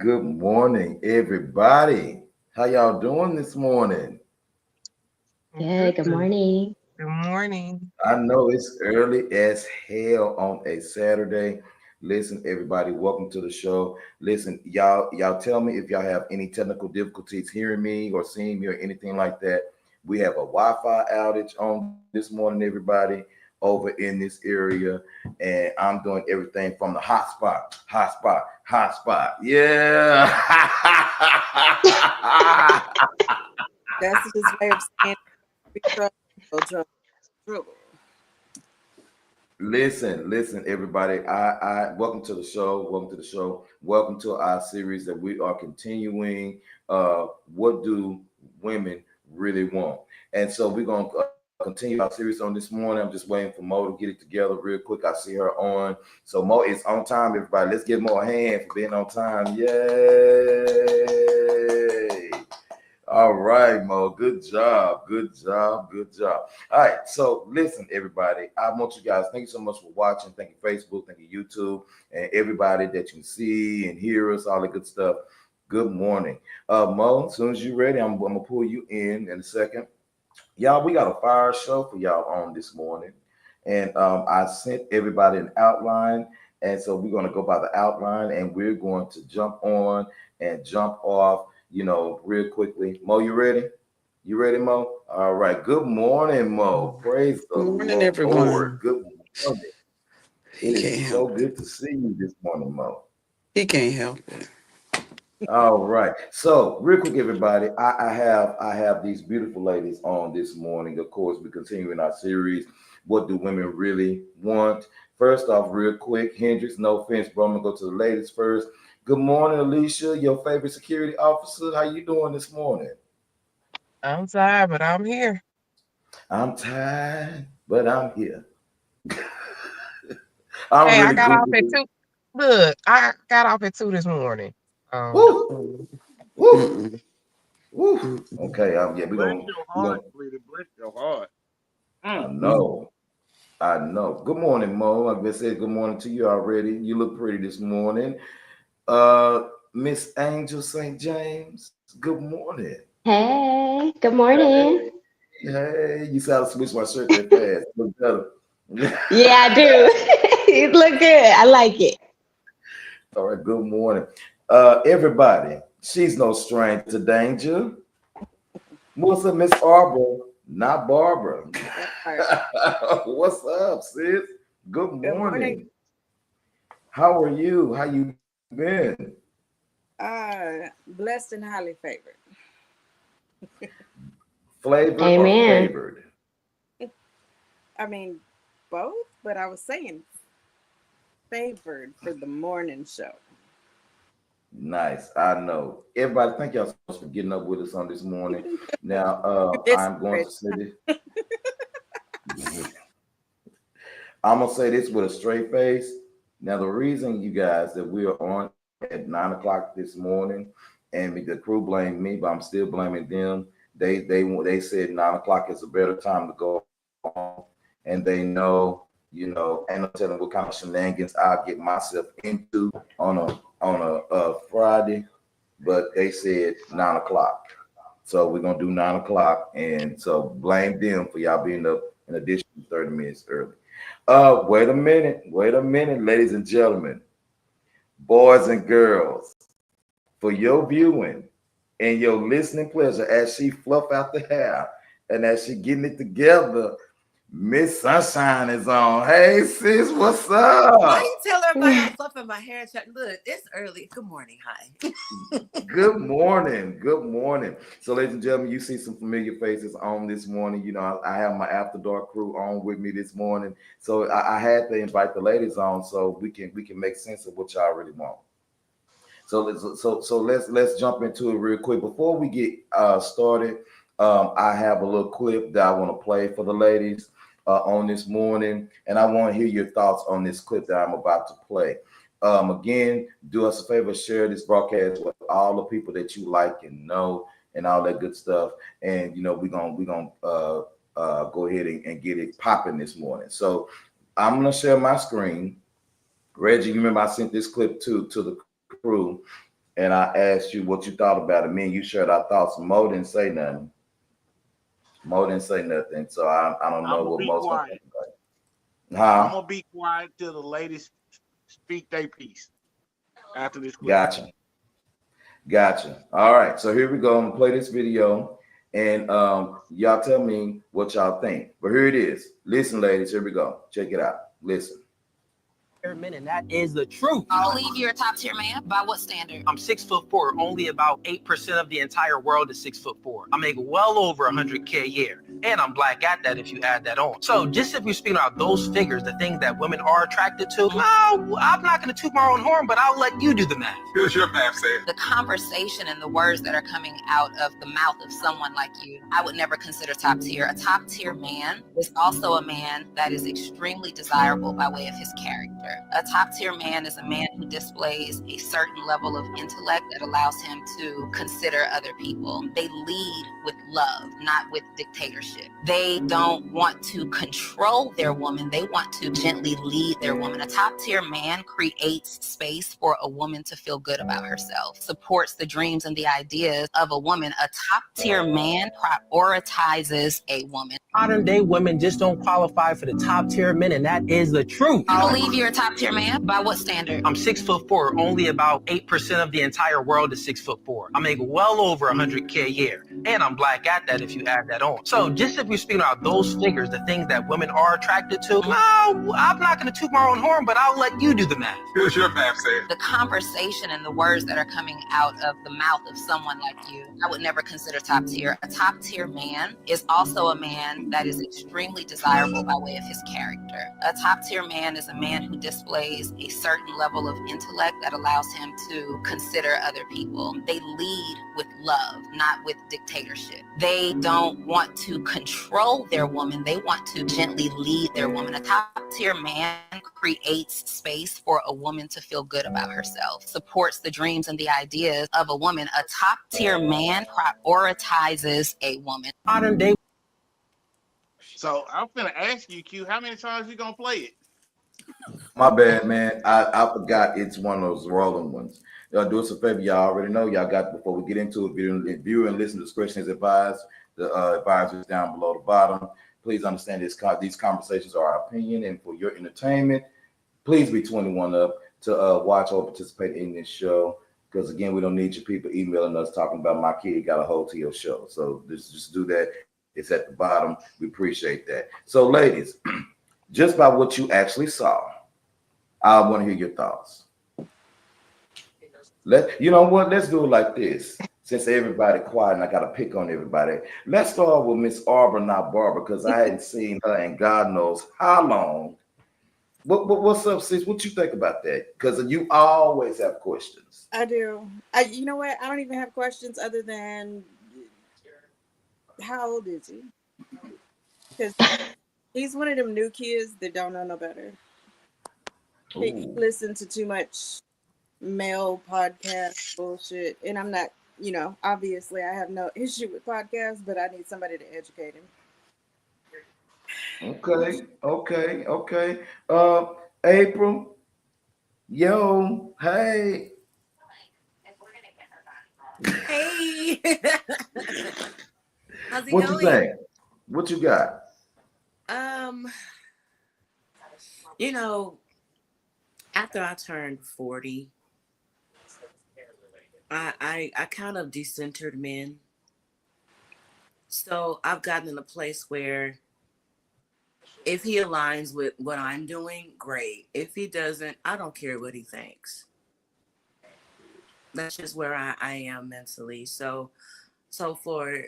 Good morning, everybody. How y'all doing this morning? Good. Good morning. Good morning. I know it's early as hell on a Saturday. Listen, everybody, welcome to the show. Listen, y'all tell me if y'all have any technical difficulties hearing me or seeing me or anything like that. We have a Wi-Fi outage on this morning, everybody, over in this area, and I'm doing everything from the hotspot. Yeah. That's his way of saying trouble. Listen, everybody. I welcome to the show. Welcome to the show. Welcome to our series that we are continuing. What do women really want? And so we're gonna continue our series on this morning. I'm just waiting for Mo to get it together real quick. I see her on. So Mo is on time, everybody. Let's give Mo a hand for being on time. Yay! All right, Mo. Good job. All right. So listen, everybody. I want you guys. Thank you so much for watching. Thank you, Facebook. Thank you, YouTube, and everybody that you can see and hear us. All the good stuff. Good morning, Mo. As soon as you're ready, I'm gonna pull you in a second. Y'all, we got a fire show for y'all on this morning, and I sent everybody an outline, and so we're gonna go by the outline, and we're going to jump on and jump off real quickly. Mo, you ready? You ready, Mo? All right. Good morning, Mo. Praise the Good morning, Lord. everyone. Good morning. He It can't is so help it. good to see you this morning, Mo. He can't help it. All right. So, real quick, everybody, I have these beautiful ladies on this morning. Of course, we're continuing our series. What do women really want? First off, real quick, Hendrix, no offense, bro. I'm gonna go to the ladies first. Good morning, Alicia, your favorite security officer. How you doing this morning? I'm tired, but I'm here. I'm tired, but I'm here. I'm Hey, I really got off at goofy. 2. Look, I got off at 2 this morning. Woo, Mm, woo, mm-mm, woo. mm-mm, Okay, yeah, Bless your we heart, gonna. sweetie. Bless your heart. Mm. I mm. know. I know. Good morning, Mo. Like I said, good morning to you already. You look pretty this morning. Uh, Miss Angel St. James. Good morning. Oh, Hey, good morning. Hey, you sound to switch my shirt that fast. Look better. Yeah, I do. You look good. I like it. All right. Good morning, everybody. She's no stranger to danger. What's up, Miss Arbor? Not Barbara. That part. What's up, sis? Good Good morning. morning. How are you? How you been? Blessed and highly favored. Flavored or Amen. favored? I mean, both, but I was saying favored for the morning show. Nice. I know. Everybody, thank y'all so much for getting up with us on this morning. Now, It's I'm going great. to say this. I'm gonna say this with a straight face. Now, the reason you guys that we are on at 9 o'clock this morning and the crew blamed me, but I'm still blaming them. They said 9 o'clock is a better time to go on, and they know, ain't no telling what kind of shenanigans I'll get myself into on a Friday, but they said 9 o'clock. So we're gonna do 9 o'clock, and so blame them for y'all being up in addition to 30 minutes early. Wait a minute, ladies and gentlemen, boys and girls, for your viewing and your listening pleasure as she fluff out the hair and as she getting it together, Miss Sunshine is on. Hey sis, what's up? Why you tell everybody I'm fluffing my hair? Look, it's early. Good morning. Hi. Good morning. Good morning. So, ladies and gentlemen, you see some familiar faces on this morning. I have my After Dark crew on with me this morning. So I had to invite the ladies on so we can make sense of what y'all really want. So let's jump into it real quick. Before we get started, I have a little clip that I want to play for the ladies on this morning, and I want to hear your thoughts on this clip that I'm about to play. Again, do us a favor, share this broadcast with all the people that you like and know, and all that good stuff. And we're gonna go ahead and get it popping this morning. So I'm gonna share my screen. Reggie, you remember I sent this clip to the crew, and I asked you what you thought about it. Me and you shared our thoughts. Mo didn't say nothing. So I don't know what Mo's gonna think about it. I'm Huh? gonna be quiet till the ladies speak their piece after this clip. Gotcha. All right. So here we go. I'm gonna play this video, and y'all tell me what y'all think. But here it is. Listen, ladies. Here we go. Check it out. Listen. Men, and that is the truth. I believe you're a top tier man. By what standard? I'm 6'4". Only about 8% of the entire world is 6'4". I make well over 100K a year, and I'm black at that if you add that on. So just if we're speaking about those figures, the things that women are attracted to, I'm not going to toot my own horn, but I'll let you do the math. Here's your math, Sam. The conversation and the words that are coming out of the mouth of someone like you, I would never consider top tier. A top tier man is also a man that is extremely desirable by way of his character. A top tier man is a man who displays a certain level of intellect that allows him to consider other people. They lead with love, not with dictatorship. They don't want to control their woman. They want to gently lead their woman. A top tier man creates space for a woman to feel good about herself, supports the dreams and the ideas of a woman. A top tier man prioritizes a woman. Modern day women just don't qualify for the top tier men, and that is the truth. I believe you're a top tier man. By what standard? I'm 6'4". Only about 8% of the entire world is 6'4". I make well over 100K a year, and I'm black at that if you add that on. So just if we're speaking about those figures, the things that women are attracted to, I'm not going to toot my own horn, but I'll let you do the math. Here's your math, Sam. The conversation and the words that are coming out of the mouth of someone like you, I would never consider top tier. A top tier man is also a man that is extremely desirable by way of his character. A top tier man is a man who displays a certain level of intellect that allows him to consider other people. They lead with love, not with dictatorship. They don't want to control their woman. They want to gently lead their woman. A top tier man creates space for a woman to feel good about herself, supports the dreams and the ideas of a woman. A top tier man prioritizes a woman. Modern day. So I'm gonna ask you, Q, how many times you gonna play it? My bad, man. I forgot it's one of those rolling ones. Y'all do us a favor. Y'all already know. Y'all got, before we get into it, viewer and listen discretion is advised. The advisors down below the bottom. Please understand these conversations are our opinion and for your entertainment. Please be 21 up to watch or participate in this show. Because again, we don't need your people emailing us talking about my kid got a hold to your show. So just do that. It's at the bottom. We appreciate that. So, ladies, just by what you actually saw, I want to hear your thoughts. You know what? Let's do it like this. Since everybody quiet and I got to pick on everybody, let's start with Miss Arbor, not Barbara, because I hadn't seen her in God knows how long. What's up, sis? What you think about that? Because you always have questions. I do. You know what? I don't even have questions other than how old is he? Because he's one of them new kids that don't know no better. He listens to too much male podcast bullshit, and I'm not obviously I have no issue with podcasts, but I need somebody to educate him. Okay. April, yo, hey, Hey. How's it what you going? think? What you got? Um, you know, after I turned 40, I kind of decentered men. So I've gotten in a place where if he aligns with what I'm doing, great. If he doesn't, I don't care what he thinks. That's just where I am mentally. So for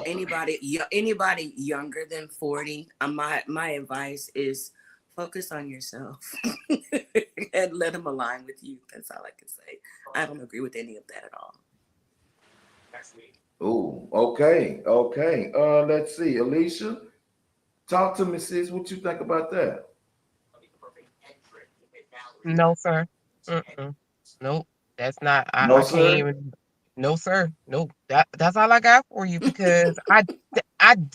anybody younger than 40, my advice is focus on yourself and let him align with you. That's all I can say. I don't agree with any of that at all. Oh, okay. Let's see, Alicia, talk to me, sis. What you think about that? No, sir. Mm-mm. Nope. That's not. No, I can't sir. even. No, sir. Nope. That's all I got for you because I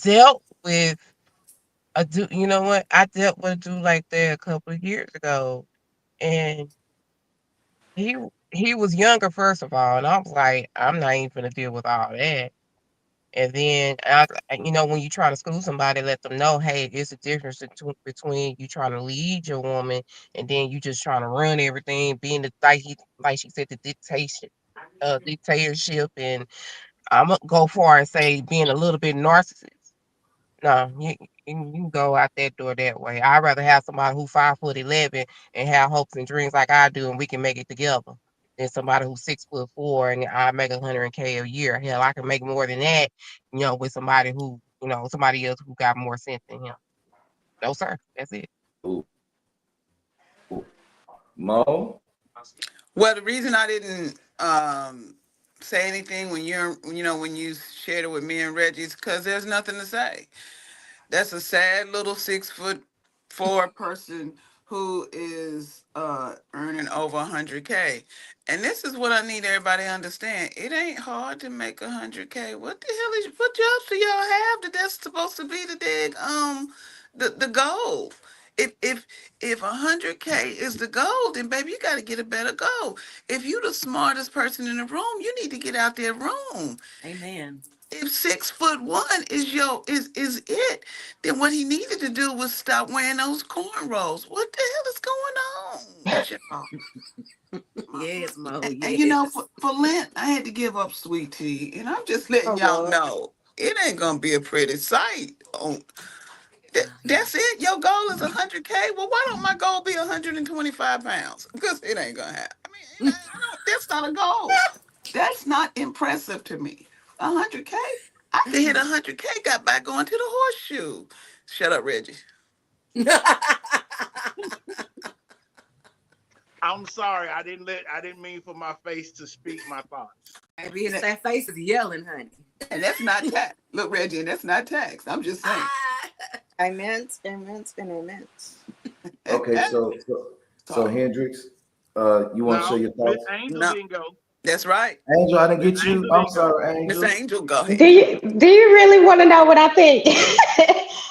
dealt with a dude. You know what? I dealt with a dude like that a couple of years ago, and he he was younger first of all, and I was like, I'm not even gonna deal with all that. And then, when you try to school somebody, let them know, hey, it's a difference between you trying to lead your woman and then you just trying to run everything, being like she said, the dictatorship, and I'm gonna go far and say being a little bit narcissist. No, you can go out that door that way. I'd rather have somebody who 5'11" and have hopes and dreams like I do, and we can make it together, than somebody who's 6'4" and I make 100K a year. Hell, I can make more than that, with somebody who, somebody else who got more sense than him. No, sir. That's it. Ooh, Mo. Well, the reason I didn't say anything when when you shared it with me and Reggie is because there's nothing to say. That's a sad little 6'4" person who is earning over 100K. And this is what I need everybody to understand. It ain't hard to make 100K. What the hell is what jobs do y'all have that's supposed to be the the goal? If 100K is the goal, then baby, you got to get a better goal. If you the smartest person in the room, you need to get out there room. Amen. If 6'1" is it, then what he needed to do was stop wearing those cornrows. What the hell is going on with y'all? Yes, Mo. And Yes. for Lent, I had to give up sweet tea, and I'm just letting Oh y'all Lord. know it ain't gonna be a pretty sight. That's it. Your goal is 100K. Well, why don't my goal be 125 pounds? Because it ain't gonna happen. I mean, I don't. That's not a goal. That's not impressive to me. 100K. I could hit 100K. Got back going to the horseshoe. Shut up, Reggie. I'm sorry. I didn't mean for my face to speak my thoughts. Maybe his that face is yelling, honey. And that's not tax. Look, Reggie, and that's not tax. I'm just saying. I meant, and I meant. Okay, so Talk. Hendrix, you want to share No, your Miss thoughts? Angel No, didn't go. that's right. Angel, I didn't Miss get you. Angel I'm didn't go. sorry, Miss Angel. Angel, go Do ahead. you really want to know what I think?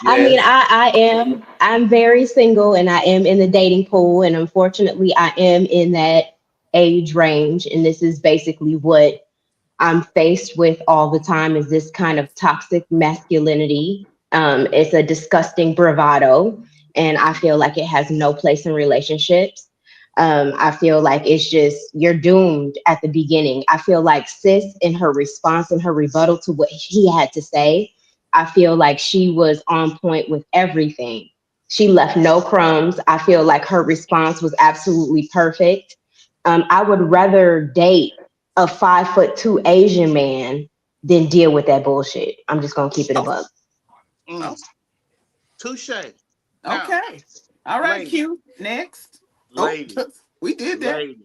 I mean, Yes. I'm very single and I am in the dating pool, and unfortunately I am in that age range, and this is basically what I'm faced with all the time is this kind of toxic masculinity. It's a disgusting bravado, and I feel like it has no place in relationships. I feel like it's just you're doomed at the beginning. I feel like Sis in her response and her rebuttal to what he had to say, I feel like she was on point with everything. She left no crumbs. I feel like her response was absolutely perfect. I would rather date a 5'2" Asian man than deal with that bullshit. I'm just gonna keep it a Oh, buck. oh, Mm, touche. Now, okay. All right, ladies, Q. Next. Oh, ladies, we did that. ladies.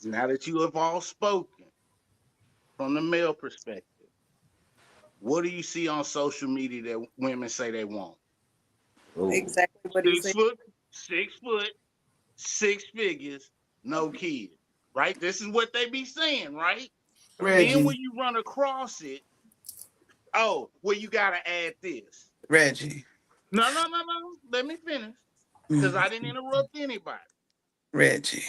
Now that you have all spoken from the male perspective, what do you see on social media that women say they want? Oh, Exactly what he Six said. foot, 6 foot, 6 figures, no kids. Right? This is what they be saying, right? Then when Reggie, you run across it, oh, well, you got to add this. Reggie, No, no, no, no. Let me finish because I didn't interrupt anybody. Reggie.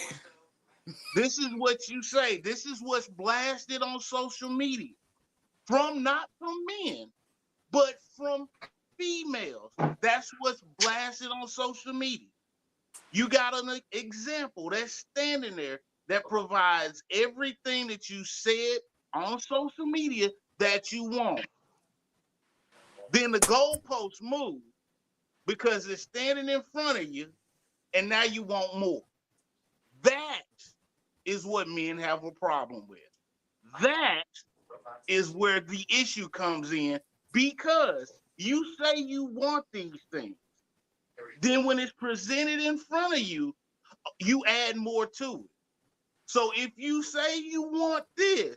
This is what you say. This is what's blasted on social media from not from men, but from females. That's what's blasted on social media. You got an example that's standing there that provides everything that you said on social media that you want. Then the goalposts move because it's standing in front of you, and now you want more. That is what men have a problem with. That is where the issue comes in because you say you want these things. Then when it's presented in front of you, you add more to it. So if you say you want this,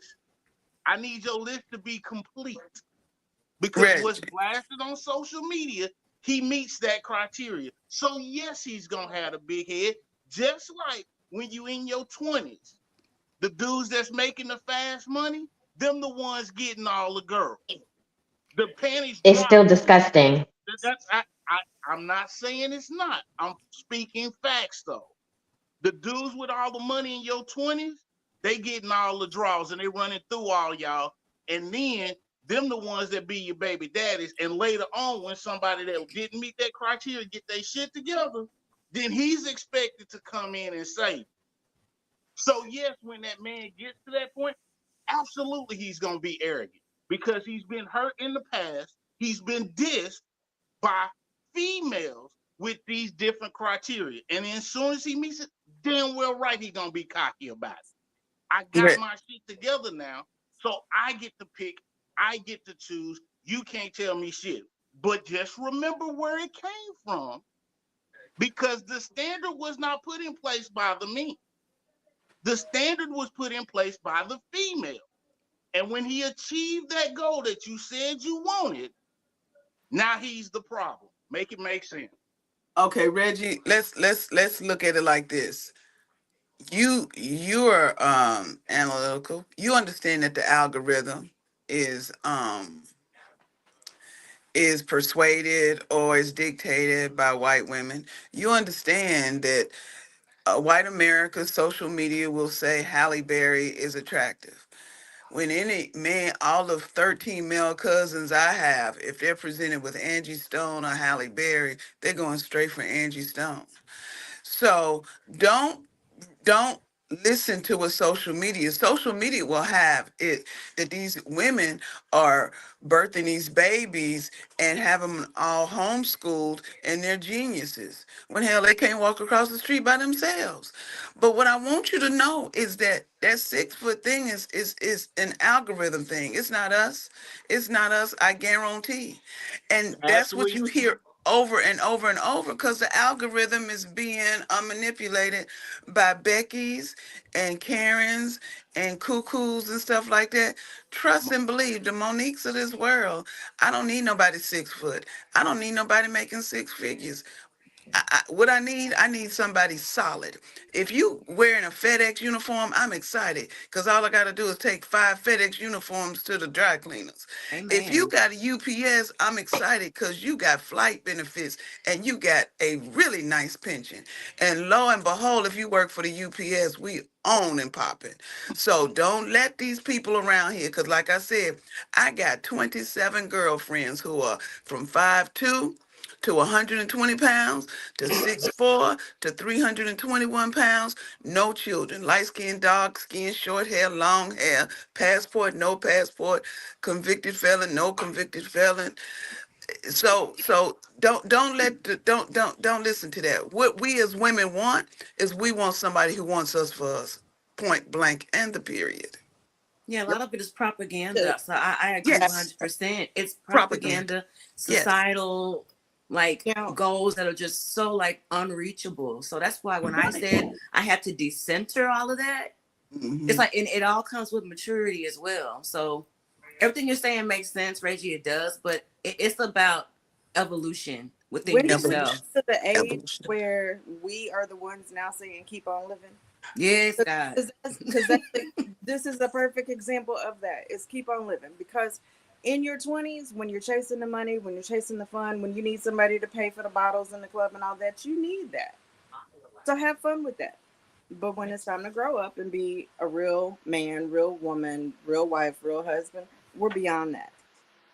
I need your list to be complete because what's Reggie. blasted on social media, he meets that criteria. So yes, he's gonna have a big head, just like when you in your 20s. The dudes that's making the fast money, them the ones getting all the girls. The panties It's drop. still disgusting. That's I'm not saying it's not. I'm speaking facts though. The dudes with all the money in your 20s, they getting all the draws and they running through all y'all. And then them the ones that be your baby daddies. And later on, when somebody that didn't meet that criteria get their shit together, then he's expected to come in and say. So yes, when that man gets to that point, absolutely he's gonna be arrogant because he's been hurt in the past. He's been dissed by females with these different criteria. And then as soon as he meets it, damn well right he gonna be cocky about it. I got Re- my shit together now, so I get to pick, I get to choose. You can't tell me shit. But just remember where it came from because the standard was not put in place by the men. The standard was put in place by the female. And when he achieved that goal that you said you wanted, now he's the problem. Make it make sense. Okay, Reggie, let's look at it like this. You're analytical. You understand that the algorithm is persuaded or is dictated by white women. You understand that white America's social media will say Halle Berry is attractive. When any man, all of 13 male cousins I have, if they're presented with Angie Stone or Halle Berry, they're going straight for Angie Stone. So don't listen to what social media will have it that these women are birthing these babies and have them all homeschooled and they're geniuses when hell they can't walk across the street by themselves. But what I want you to know is that that 6 foot thing is an algorithm thing. It's not us, I guarantee. And that's what Actually, you hear over and over and over because the algorithm is being manipulated by Becky's and Karen's and Cuckoos and stuff like that. Trust and believe the Moniques of this world. I don't need nobody 6 foot. I don't need nobody making six figures. What I need somebody solid. If you wearing a FedEx uniform, I'm excited because all I got to do is take 5 FedEx uniforms to the dry cleaners. If you Amen. got a UPS, I'm excited because you got flight benefits and you got a really nice pension. And lo and behold, if you work for the UPS, we on and popping. So don't let these people around here, because like I said, I got 27 girlfriends who are from 5'2" to 120 pounds, to 6'4", to 321 pounds, no children, light skin, dark skin, short hair, long hair, passport, no passport, convicted felon, no convicted felon. So don't let the, don't listen to that. What we as women want is we want somebody who wants us for us, point blank, and the period. Yeah, a lot of it is To propaganda. So I agree Yes, 100%. It's propaganda. propaganda, Yes. societal like now, goals that are just so like unreachable. So that's why when I Right. said I had to decenter all of that, it's Hmm. like and it all comes with maturity as well. So everything you're saying makes sense, Reggie. It does, but it's about evolution within when did we Evolution. yourself. get to the age Evolution. where we are the ones now saying keep on living? Yes, God. Because that's this is the perfect example of that. Is keep on living, because in your 20s, when you're chasing the money, when you're chasing the fun, when you need somebody to pay for the bottles in the club and all that, you need that. So have fun with that. But when it's time to grow up and be a real man, real woman, real wife, real husband, we're beyond that.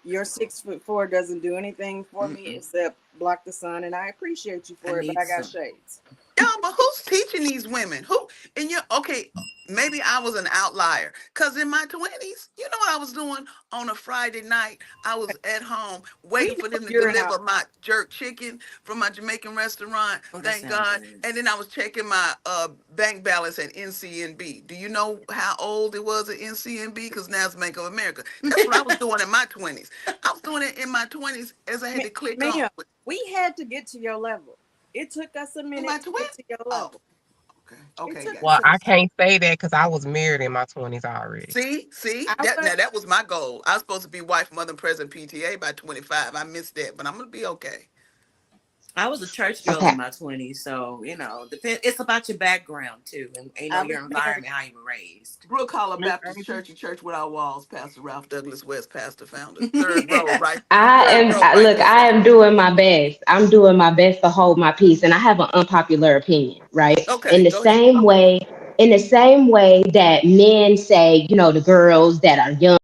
Your 6'4" doesn't do anything for me except block the sun, and I appreciate you I for it, but need I got some. shades. Yeah, but who's teaching these women? Who and you okay, maybe I was an outlier. Cause in my 20s, you know what I was doing on a Friday night? I was at home We waiting for know them to you're an deliver out. my jerk chicken from my Jamaican restaurant. Oh, that Thank sounds God. good. And then I was checking my bank balance at NCNB. Do you know how old it was at NCNB? Because now it's Bank of America. That's what I was doing in my 20s. I was doing it in my 20s as I had to click on Ma'am, we had to get to your level. It took us a in my minute to 20s. get to your Oh, level. okay. It Okay, took Well, guys. us a I can't say that because I was married in my 20s already. See, I that was now that was my goal. I was supposed to be wife, mother, and president PTA by 25. I missed that, but I'm gonna be okay. I was a church girl Okay. in my 20s, so depend. It's about your background too, and I was your married. environment, how you were raised. Brook Hollow Miss Baptist Amy. Church, a church without walls. Pastor Ralph Douglas West, pastor founder. Third row, right? Third row, right Look, I beside. am doing my best. I'm doing my best to hold my peace, and I have an unpopular opinion, right? Okay, go ahead. In the same way that men say, the girls that are young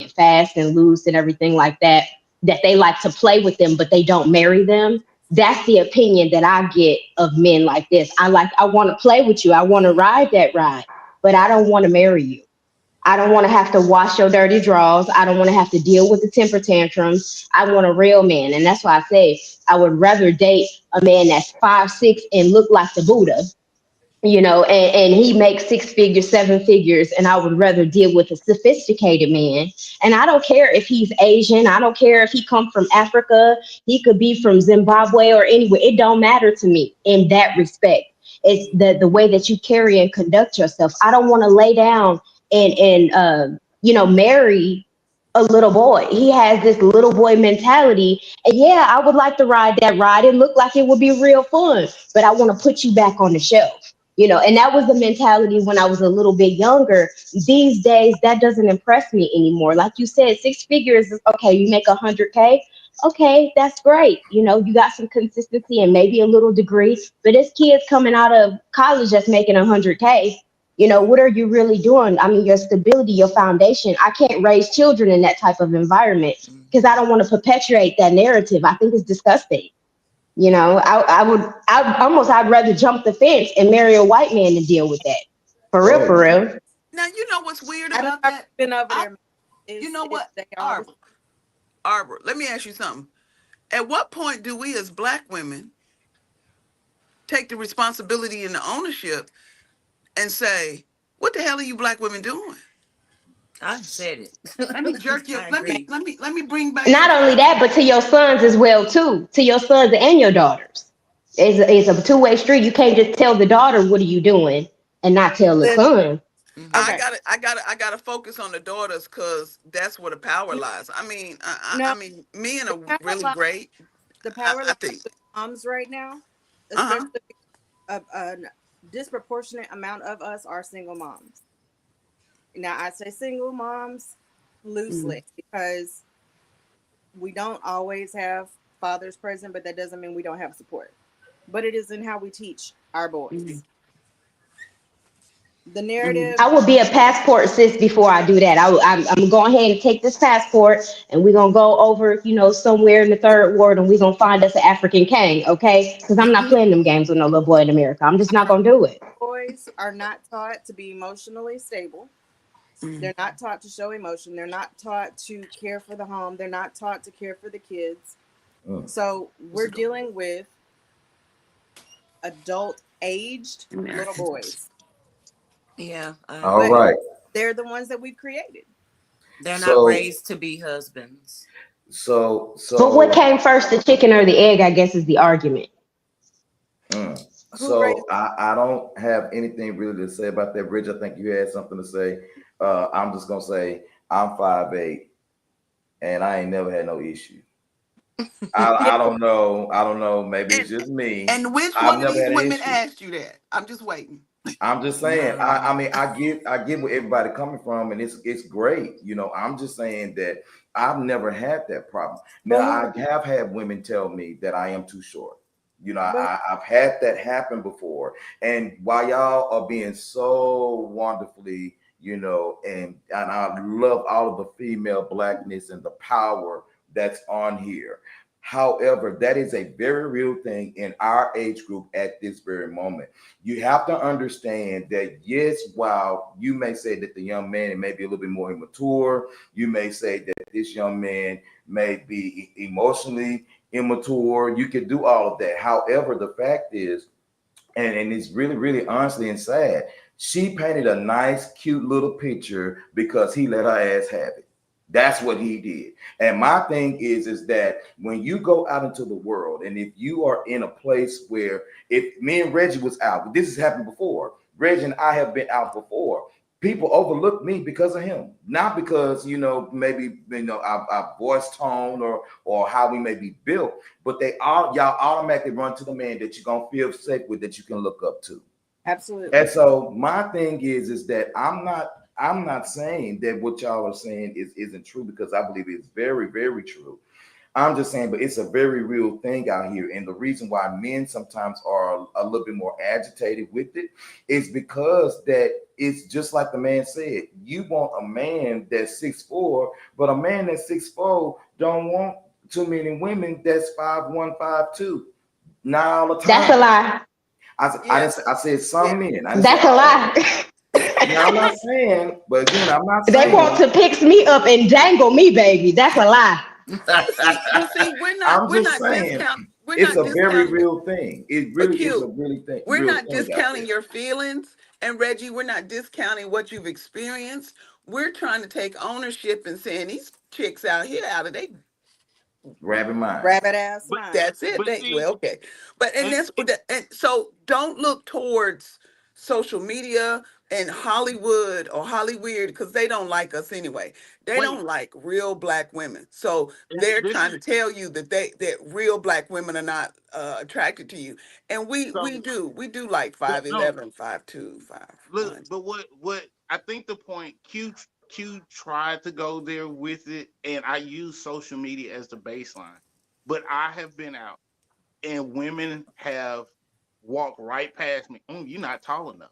and fast and loose and everything like that, that they like to play with them, but they don't marry them. That's the opinion that I get of men like this. I want to play with you. I want to ride that ride, but I don't want to marry you. I don't want to have to wash your dirty drawers. I don't want to have to deal with the temper tantrums. I want a real man. And that's why I say I would rather date a man that's 5'6" and look like the Buddha, and he makes 6 figures, 7 figures, and I would rather deal with a sophisticated man. And I don't care if he's Asian. I don't care if he come from Africa. He could be from Zimbabwe or anywhere. It don't matter to me in that respect. It's the way that you carry and conduct yourself. I don't want to lay down and marry a little boy. He has this little boy mentality. And yeah, I would like to ride that ride. It looked like it would be real fun, but I want to put you back on the shelf. And that was the mentality when I was a little bit younger. These days, that doesn't impress me anymore. Like you said, 6 figures is okay. You make 100K. Okay, that's great. You got some consistency and maybe a little degree, but it's kids coming out of college that's making 100K. What are you really doing? I mean, your stability, your foundation. I can't raise children in that type of environment because I don't want to perpetuate that narrative. I think it's disgusting. I'd rather jump the fence and marry a white man than deal with that. For real, Oh for no. real. Now you know what's weird I've about already that. been over I, there. you Is know if what, they always Arbor. Let me ask you something. At what point do we as black women take the responsibility and the ownership and say, "What the hell are you black women doing?" I said it. Let me jerk your. I Let me agree. let me bring back your Not only child. that, but to your sons as well too. To your sons and your daughters. It's a two-way street. You can't just tell the daughter what are you doing and not tell the live. son. I Okay, gotta, I gotta, I gotta focus on the daughters because that's where the power lies. I mean, I no, mean, men the are power really line, great. the power I line think. with moms right now, Uh huh. especially a disproportionate amount of us are single moms. Now I say single moms Mm-hmm. loosely because we don't always have fathers present, but that doesn't mean we don't have support. But it is in how we teach our Mm-hmm. boys. The Mm-hmm. narrative, I would be a passport sis before I do that. I'm going ahead and take this passport, and we're gonna go over, somewhere in the third ward, and we're gonna find us an African king, okay? Because I'm not playing them games with no little boy in America. I'm just not gonna do it. boys are not taught to be emotionally stable. They're not taught to show emotion. They're not taught to care for the home. They're not taught to care for the kids. Mm. So What's we're it going? dealing with adult aged little boys, Yeah, I All but agree. right. they're the ones that we've created. They're not So raised to be husbands. so But what so came first, the chicken or the egg? I guess is the argument. mm. Who raised So I don't have anything really to say about that, Bridge. I think you had something to say. I'm just gonna say I'm 5'8" and I ain't never had no issue. yeah, I don't know. I don't know. Maybe And it's just me. and which I've one of never these had an women issue. asked you that? I'm just waiting. I'm just saying. No. I mean, I get where everybody coming from, and it's great. I'm just saying that I've never had that problem. Now, But I here, have had women tell me that I am too short. but I've had that happen before. And while y'all are being so wonderfully, and I love all of the female blackness and the power that's on here. However, that is a very real thing in our age group at this very moment. You have to understand that, yes, while you may say that the young man may be a little bit more immature, you may say that this young man may be emotionally immature, you can do all of that. However, the fact is, and it's really, really honestly and sad, she painted a nice, cute little picture because he let her ass have it. That's what he did. And my thing is that when you go out into the world, and if you are in a place where, if me and Reggie was out, this has happened before. Reggie and I have been out before. People overlook me because of him, not because maybe our voice tone or how we may be built, but y'all automatically run to the man that you're gonna feel safe with, that you can look up to. absolutely. And so my thing is that I'm not saying that what y'all are saying isn't true, because I believe it's very, very true. I'm just saying, but it's a very real thing out here. And the reason why men sometimes are a little bit more agitated with it is because that it's just like the man said. You want a man that's 6'4", but a man that's 6'4" don't want too many women that's 5'1", 5'2". Not all the That's a time. lie. I Yeah, didn't say, I said yeah. some men. I didn't say That's a all. lie. Now I'm not saying, but again, I'm not They want saying. to pick me up and dangle me, baby. That's a lie. Well, see, I'm we're just not saying discount, we're it's not a very discounting, real thing. It but really is a Q, really we're real not thing out discounting there. your feelings, and Reggie, we're not discounting what you've experienced. We're trying to take ownership and saying these chicks out here out of they. Grabbing minds. Rabbit ass But mind. That's it. but They see, well, okay, but and and, that's what. And so don't look towards social media and Hollywood or Hollyweird, because they don't like us anyway. They wait, don't like real black women. So and they're this trying is to tell you that real black women are not attracted to you, and we so. do like But no, 5'11", 5'2", look, 5'1". but what I think the point Q tried to go there with it, and I use social media as the baseline. But I have been out, and women have walked right past me. You're not tall enough.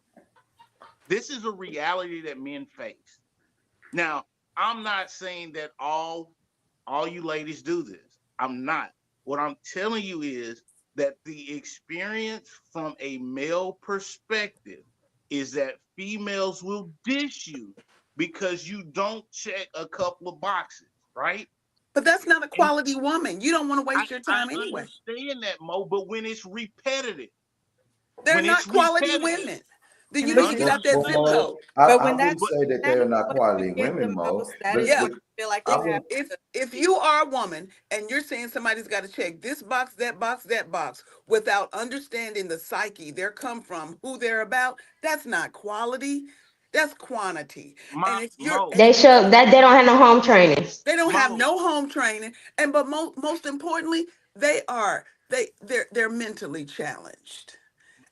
This is a reality that men face. Now, I'm not saying that all you ladies do this. I'm not. What I'm telling you is that the experience from a male perspective is that females will dish you because you don't check a couple of boxes, right? But that's not a And quality woman. You don't want to I, waste your I time anyway. understand that, Mo, but when it's repetitive, They're when it's not quality repetitive, women. Then you But need you to get know, out that But zip understood. Mo, code. but I when wouldn't that's say that that's they're not what you quality get women, the Mo. most, that is Yeah. what But you feel like I you have wouldn't. If you are a woman and you're saying somebody's got to check this box, that box, that box without understanding the psyche, their come from, who they're about, that's not quality. That's quantity. My And if you're Mo, and They if you're show that they don't have no home training. they don't have Mo, no home training, and but most importantly, they're mentally challenged.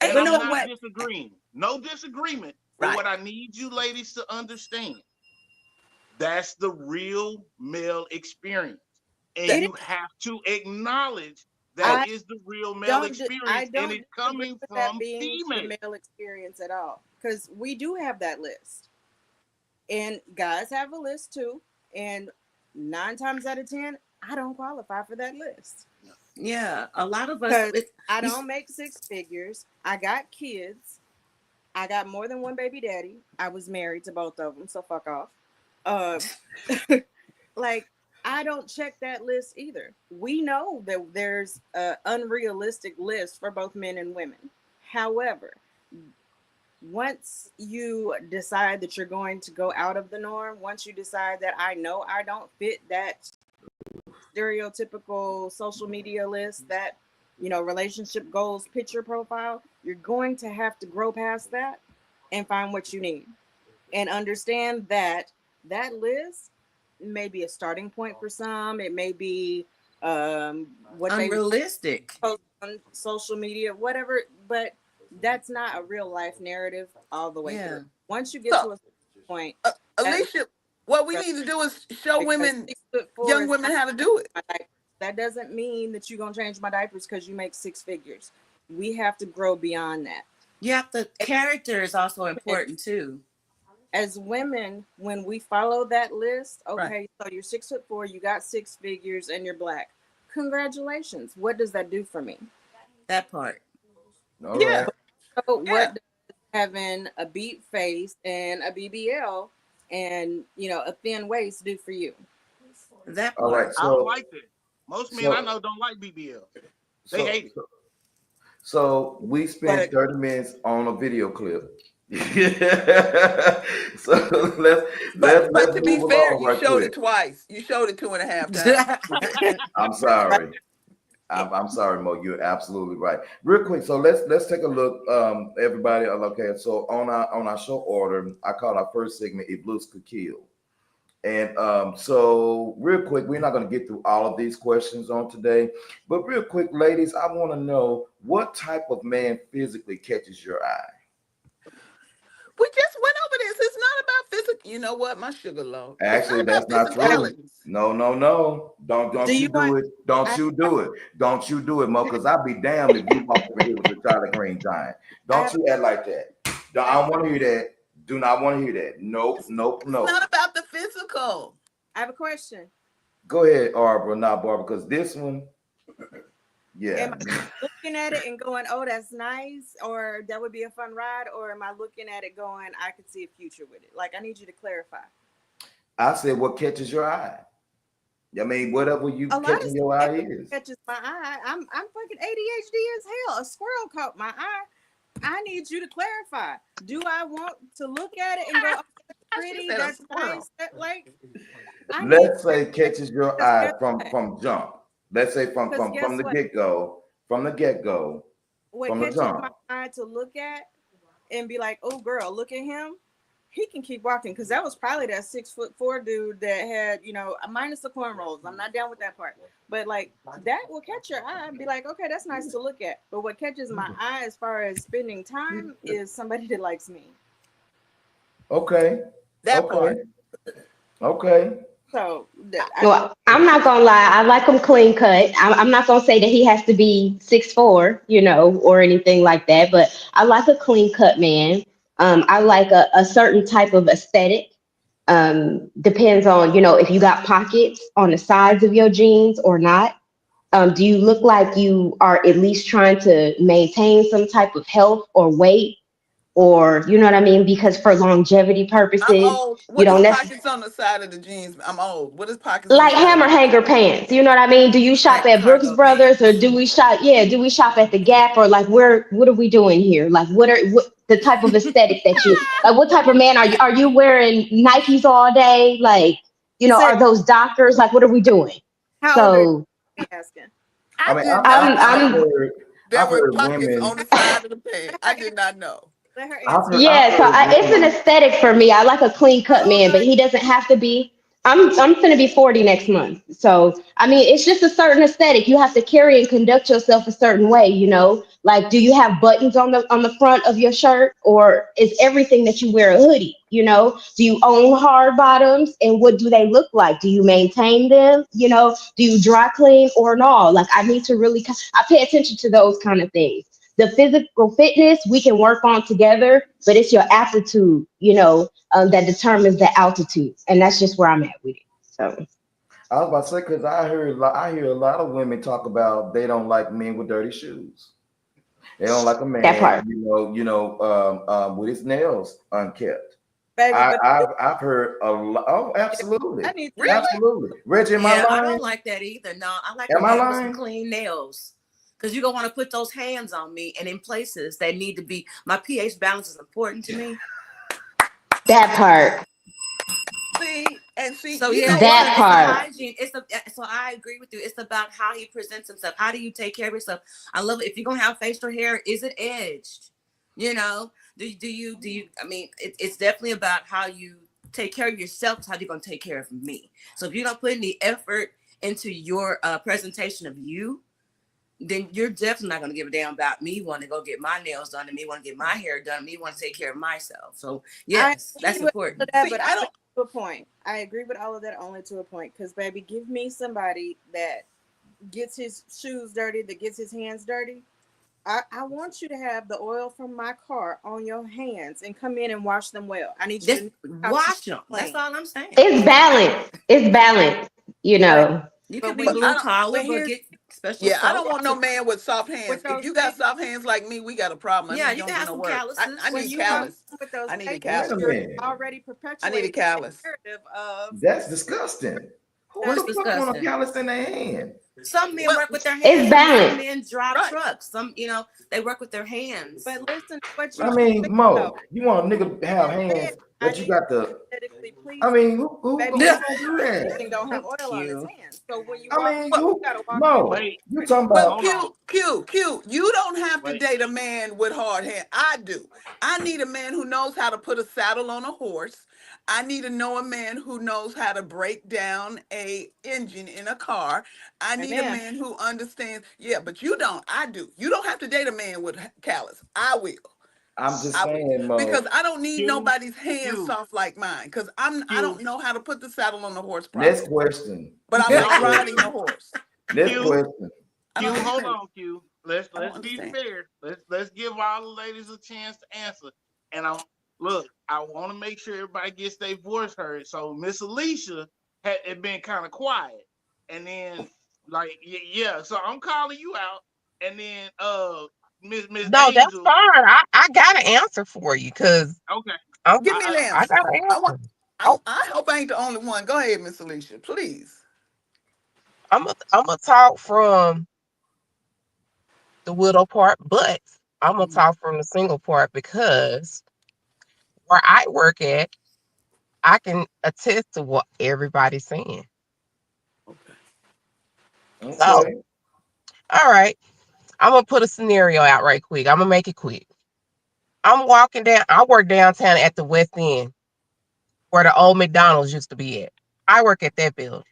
and Ain't but I'm no no, not way. disagreeing. No disagreement. But Right. what I need you ladies to understand, that's the real male experience. And That it is. you have to acknowledge that oh I is the real male I experience, and don't it's disagree coming with that from being the female. male experience at all, because we do have that list, and guys have a list too, and 9 times out of 10, I don't qualify for that list Yeah, a lot of us. because I You, don't make 6 figures. I got kids. I got more than one baby daddy. I was married to both of them, so fuck off. Uh, like, I don't check that list either. We know that there's an unrealistic list for both men and women. However, once you decide that you're going to go out of the norm, once you decide that I know I don't fit that stereotypical social media list, that relationship goals picture profile, you're going to have to grow past that and find what you need, and understand that that list may be a starting point for some. It may be what they unrealistic. post on social media, whatever. But that's not a real life narrative all the way Yeah. through. Once you get So, to a certain point, that Alicia, what we need to do is show because women, 6'4" young is women, not how to do it. my diapers. That doesn't mean that you're gonna change my diapers because you make six figures. We have to grow beyond that. Yeah, the character is also important too. As women, when we follow that list, Right. okay, so you're 6'4", you got six figures, and you're black. Congratulations. What does that do for me? That part. All Yeah. right. So Yeah. what does having a beat face and a BBL and a thin waist do for you? That All part. right. I don't So like that. Most men I so know don't like BBLs. They so hate it. so we spent But 30 minutes on a video clip. So let's let's But let's to be move fair, along you right showed quick. it twice. You showed it 2.5 times. I'm sorry. I'm sorry, Mo. You're absolutely right. Real quick, so let's take a look, everybody. Okay, so on our show order, I call our first segment "If Looks Could Kill," and so real quick, we're not going to get through all of these questions on today, but real quick, ladies, I want to know what type of man physically catches your eye. We just went over this. It's not about physical. You know what? My sugar low. It's not Actually, about that's not true. physicality. No, no, no. Do Don't you you do want? it. Don't I, you do it. Don't you do it, Mo, because I'd be damned if you walked over here with a Charlie Green giant. I Don't have, you act like that. I I have, don't want to hear that. Do not want to hear that. Nope, nope, It's nope. not about the physical. I have a question. Go ahead, Arbor, not Barbara, because this one, Am yeah. I looking at it and going, "Oh, that's nice," or "That would be a fun ride," or am I looking at it going, "I could see a future with it"? Like, I need you to clarify. I said what catches your eye. I mean, whatever you A lot of catching your stuff eye is. catches my eye. I'm fucking ADHD as hell. A squirrel caught my eye. I need you to clarify. Do I want to look at it and go, "Oh, that's She pretty, said a that's squirrel. nice"? That, like, I need Let's say catches your because eye guess what? from jump. Let's say Because from guess the what? get go, from the get go, What from the catches my jump. eye to look at and be like, "Oh, girl, look at him." He can keep walking because that was probably that 6'4" dude that had, minus the cornrows. I'm not down with that part, but like that will catch your eye and be like, okay, that's nice to look at. But what catches my eye as far as spending time is somebody that likes me. Okay, That okay, part. okay. So Well, I'm not gonna lie. I like him clean cut. I'm not gonna say that he has to be 6'4", or anything like that. But I like a clean cut man. I like a certain type of aesthetic. Depends on if you got pockets on the sides of your jeans or not. Do you look like you are at least trying to maintain some type of health or weight, or you know what I mean? Because for longevity I'm purposes, old. you What is don't necessarily pockets on the side of the jeans? I'm old. What is pockets on the like side of hammer the jeans? hanger pants. You know what I mean? Do you shop like at Brooks cargo Brothers or do pants. we shop? Yeah, do we shop at the Gap or like where? What are we doing here? Like what the type of aesthetic that you like? What type of man are you? Are you wearing Nikes all day? Like say, are those Dockers? Like what are we doing? how old are you? So Be asking. I I mean, did I'm not I've know I'm heard there I've were heard pockets on women the side of the pants. Let I her did answer. not know. Let her answer. I've Yeah, so heard it's an women. aesthetic for me. I like a clean cut How old man, are but you? he doesn't have to be. I'm gonna be 40 next month. So I mean it's just a certain aesthetic. You have to carry and conduct yourself a certain way. Like do you have buttons on the front of your shirt or is everything that you wear a hoodie? Do you own hard bottoms and what do they look like? Do you maintain them? Do you dry clean or not? Like I need to really I pay attention to those kind of things. The physical fitness we can work on together, but it's your aptitude, that determines the altitude, and that's just where I'm at with it. So I was about to say because I hear a lot of women talk about they don't like men with dirty shoes. They don't like a that man, part. with his nails unkept. Baby, but I've heard a lot. Oh, I absolutely, need to know. Really? absolutely. Reggie, am I Yeah, I lying? don't like that either. No, I like a Am I man with some lying? clean nails. Because you're going to want to put those hands on me and in places that need to be. My pH balance is important to me. That part. See, So you yeah, know it's what? That a it's a part. hygiene. So I agree with you. It's about how he presents himself. How do you take care of yourself? I love it. If you're gonna have facial hair, is it edged? You know, do you? I mean, it's definitely about how you take care of yourself. How you gonna take care of me? So if you don't put any effort into your presentation of you, then you're definitely not going to give a damn about me wanting to go get my nails done and me want to get my hair done, me want to take care of myself. So I yes, agree that's with all important. of that, See, but I only don't. to a point. I agree with all of that only to a point. Because, baby, give me somebody that gets his shoes dirty, that gets his hands dirty. I want you to have the oil from my car on your hands and come in and wash them well. I need you to Just know how to keep wash them. That's clean. all I'm saying. It's balance. It's balance, you But know. You but could be when But you I blue don't. collar, but but here's get special Yeah, I soap. don't want no man with soft with hands. If those you got big soft hands like me, we got a problem. That Yeah, means you you can don't do have no some work. I calluses. when need you come callus. in with those I need a papers, Wait a callus. you're minute. already I need a perpetuating that callus. narrative of That's disgusting. Who What's the that's fuck want a disgusting? callus in their hand? Some men Well, work with their It's hands. Some balance. men drive right. trucks. Some, they work with their hands. but listen to what you I just mean, said though. Mo, you want a You nigga to have just said hands, I but you need got you the. to aesthetically I pleasing. mean, Baby, who your gonna do that? husband don't have oil on his Q. hands. So when you I walk mean, in, Well, you who? gotta walk in Mo, Wait, you ready. talking well, about? hold on. Q. You don't have to Wait, date a man with hard hands. I do. I need a man who knows how to put a saddle on a horse. I need to know a man who knows how to break down a engine in a car. I need a Amen. man who understands. Yeah, but you don't. I do. You don't have to date a man with callus. I will. I'm just I will. saying, Because Mo. I don't need Q, nobody's hands Q, soft like mine. Because I Q, don't know how to put the saddle on the horse Next properly. question. But I Next like no, riding question. the horse. Next Q, question. I don't Q, hold understand it. on, Q. I don't Let's be understand. fair. Let's give all the ladies a chance to answer. And look, I want to make sure everybody gets their voice heard. So Miss Alicia had been kind of quiet, and then like yeah, so I'm calling you out, and then Miss No, that's Angel. fine. I got an answer for you because Okay, Give me an I answer. got an I want. answer. Oh, I hope I ain't the only one. Go ahead, Miss Alicia, please. I'm gonna talk from the widow part, but I'm gonna Mhm. talk from the single part because where I work at, I can attest to what everybody's saying. Okay. So, Okay. all right, I'm gonna put a scenario out right quick. I'm gonna make it quick. I'm walking down. I work downtown at the West End, where the old McDonald's used to be at. I work at that building.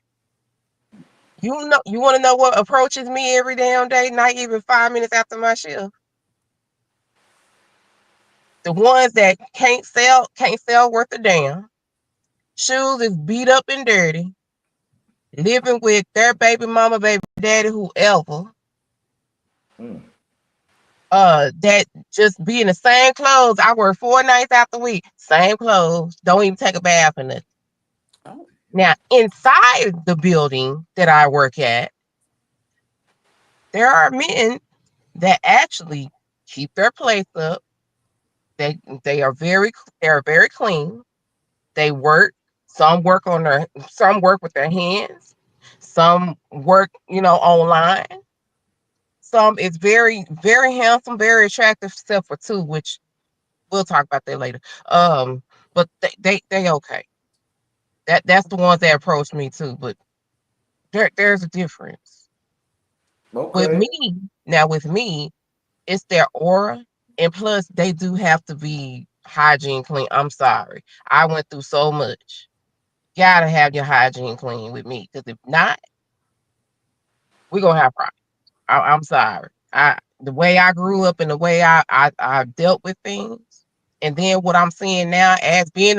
You want to know what approaches me every damn day, not even 5 minutes after my shift? The ones that can't sell worth a damn. Shoes is beat up and dirty. Living with their baby mama, baby daddy, whoever. Mm. That just be in the same clothes. I work 4 nights out the week, same clothes. Don't even take a bath or nothing. Oh. Now, inside the building that I work at, there are men that actually keep their place up. They they are very they're very clean. They work. Some work with their hands. Some work, online. Some is very, very handsome, very attractive, except for two, which we'll talk about that later. But they okay. That's the ones that approach me too. But there's a difference. With Okay. me, now with me, it's their aura, and plus they do have to be hygiene clean. I'm sorry. I went through so much. Gotta have your hygiene clean with me. Because if not, we're gonna have problems. I'm sorry. The way I grew up and the way I dealt with things, and then what I'm seeing now as being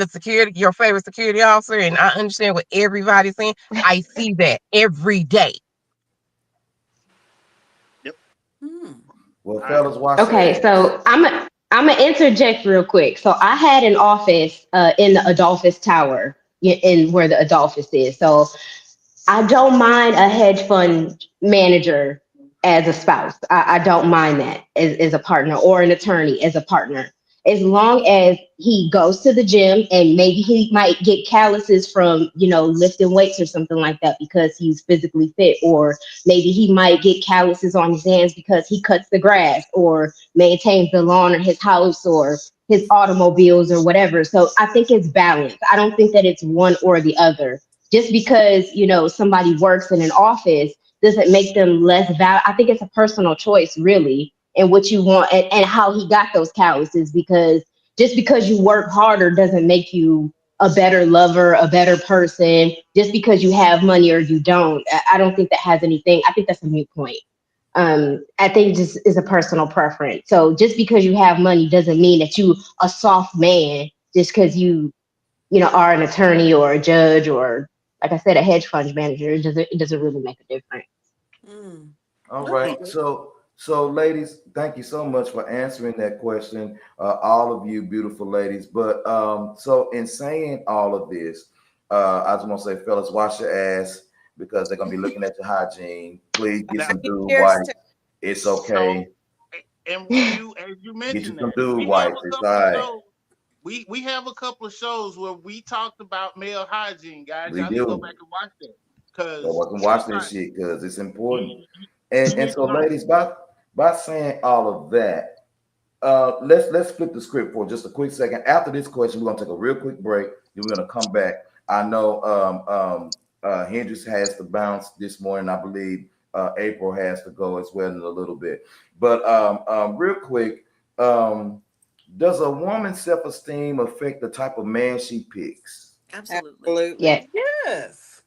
your favorite security officer, and I understand what everybody's saying. I see that every day. yep, Hmm. Well, I fellas, watch your Okay, ass. so I'm gonna interject real quick. So I had an office in the Adolphus Tower, in where the Adolphus is. So I don't mind a hedge fund manager as a spouse. I don't mind that as a partner, or an attorney as a partner. As long as he goes to the gym, and maybe he might get calluses from, lifting weights or something like that because he's physically fit, or maybe he might get calluses on his hands because he cuts the grass or maintains the lawn or his house or his automobiles or whatever. So I think it's balanced. I don't think that it's one or the other. Just because somebody works in an office doesn't make them less valid. I think it's a personal choice, really, and what you want, and how he got those calluses. Because just because you work harder doesn't make you a better lover, a better person. Just because you have money or you don't, I don't think that has anything. I think that's a moot point. I think just is a personal preference. So just because you have money doesn't mean that you a soft man just because you are an attorney or a judge or like I said, a hedge fund manager. It doesn't really make a difference. Mm. All Okay. right. So ladies, thank you so much for answering that question. All of you beautiful ladies. But so in saying all of this, I just want to say, fellas, wash your ass because they're gonna be looking at your hygiene. Please get Now, some dude Here's white. to It's so, okay. and you, as you Get you mentioned some that, dude we have white. a It's all couple of right. shows. We have a couple of shows where we talked about male hygiene, guys. We Y'all need to go back do. and watch that Go because back and watch this sometimes shit because it's important. you And need so to know. ladies, by saying all of that, let's flip the script for just a quick second. After this question, we're gonna take a real quick break. Then we're gonna come back. I know Hendrix has to bounce this morning. I believe April has to go as well in a little bit. But real quick, um, does a woman's self-esteem affect the type of man she picks? Absolutely. absolutely. Yeah, Yes.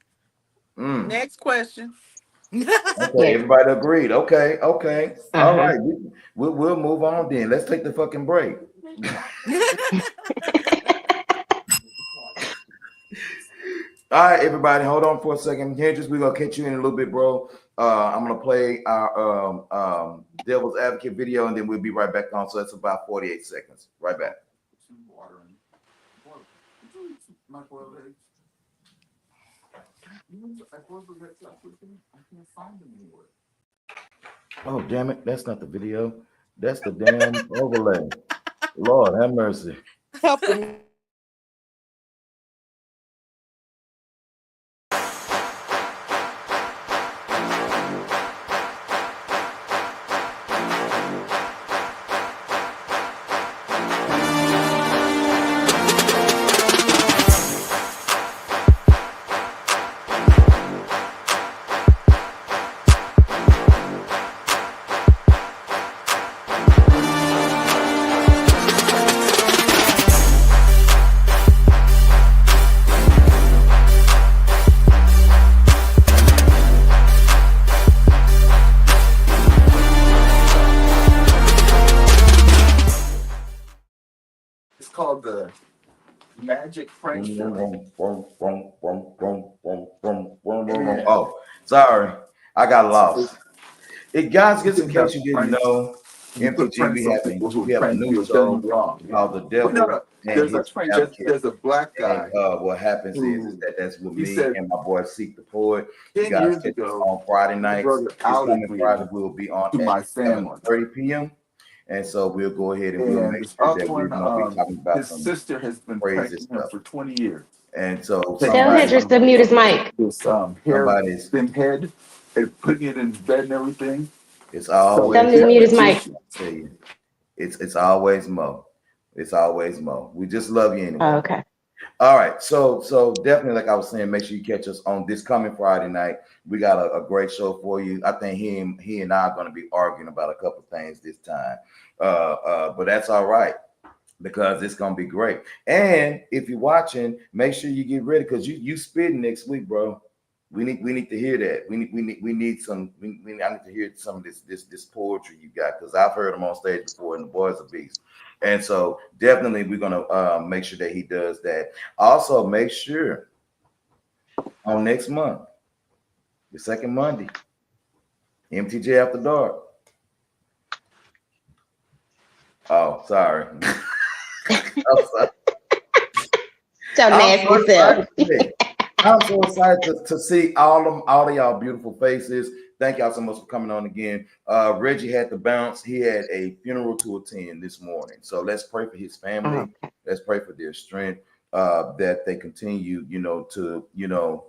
Mm. Next question. Okay, yeah, everybody agreed. Okay, okay. All uh-huh. right, we'll move on then. Let's take the fucking break. All right, everybody, hold on for a second. Hendrix, we're gonna catch you in a little bit, bro. I'm gonna play our Devil's Advocate video, and then we'll be right back on. So that's about 48 seconds. Right back. Oh, damn it! That's not the video. That's the damn overlay. Lord have mercy. Helping It's called the Magic French filling. Oh, sorry, I got lost. It guys, just in case you didn't know, MTG we have a new show called The Devil and His Advocate. And what happens is that that's with me and my boy Seek the Poet. You guys catch us on Friday nights. This coming Friday we'll be on at 7:30 p.m. And so we'll go ahead and we'll make sure that we're gonna be talking about some crazy stuff. And so Tell Hendrix to mute his mic. somebody's it's Tell him always to mute his mic. I tell you, it's always Mo. It's always Mo. We just love you Oh, anyway. okay. All right, so definitely, like I was saying, make sure you catch us on this coming Friday night. We got a great show for you. I think he and I are going to be arguing about a couple things this time, but that's all right because it's going to be great. And if you're watching, make sure you get ready because you spitting next week, bro. We need to hear that. We need some. I need to hear some of this poetry you got because I've heard him on stage before, and the boy's a beast. And so definitely we're gonna make sure that he does that. Also, make sure on next month, the second Monday, MTJ After Dark. Oh, sorry. I'm sorry. So I'm so nasty self. excited today. I'm so excited to see all of y'all beautiful faces. Thank y'all so much for coming on again. Reggie had to bounce. He had a funeral to attend this morning. So let's pray for his family. Okay. Let's pray for their strength. That they continue, to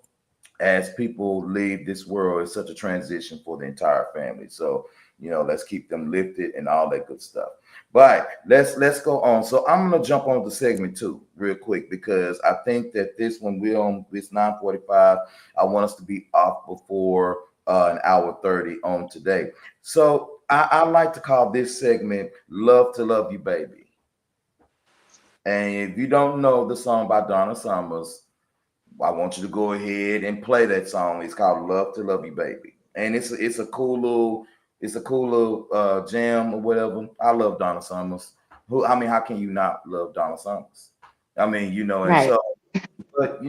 as people leave this world, it's such a transition for the entire family. So, let's keep them lifted and all that good stuff. But let's go on. So I'm gonna jump on to segment 2 real quick because I think that this one we're on this 9:45. I want us to be off before an hour 30 on today. So I like to call this segment "Love to Love You, Baby." And if you don't know the song by Donna Summers, I want you to go ahead and play that song. It's called "Love to Love You, Baby," and it's a cool It's a cool little jam or whatever. I love Donna Summers. How can you not love Donna Summers? I mean, and Right. so, but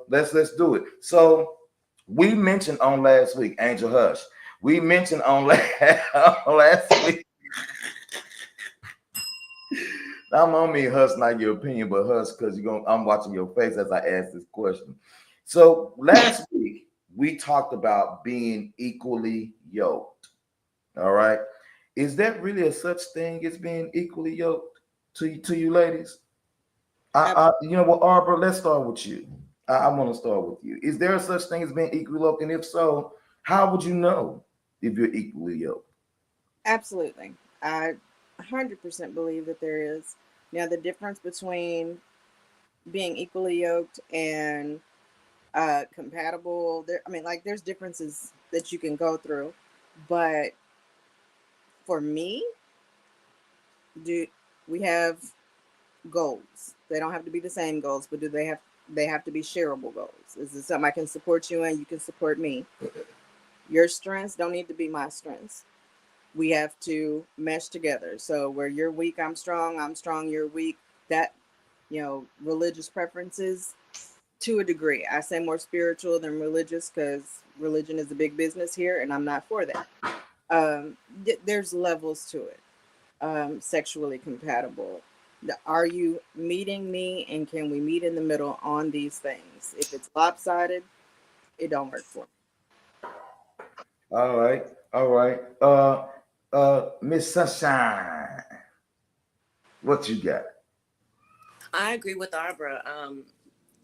let's do it. So we mentioned on last week, Angel Hush. We mentioned on on last week. I'm on me, Hush, not your opinion, but Hush, because I'm watching your face as I ask this question. So last week we talked about being equally yoked. All right. Is that really a such thing as being equally yoked to you ladies? You know what, Arbor, let's start with you. I want to start with you. Is there a such thing as being equally yoked? And if so, how would you know if you're equally yoked? Absolutely. I 100% believe that there is. Now, the difference between being equally yoked and compatible, there's differences that you can go through. But for me, do we have goals? They don't have to be the same goals, but they have to be shareable goals? Is it something I can support you in? You can support me. Your strengths don't need to be my strengths. We have to mesh together. So where you're weak, I'm strong, you're weak. That, religious preferences to a degree. I say more spiritual than religious because religion is a big business here and I'm not for that. There's levels to it. Sexually compatible. Are you meeting me and can we meet in the middle on these things? If it's lopsided, it don't work for me. All right. All right. Miss Sunshine, what you got? I agree with Arbra.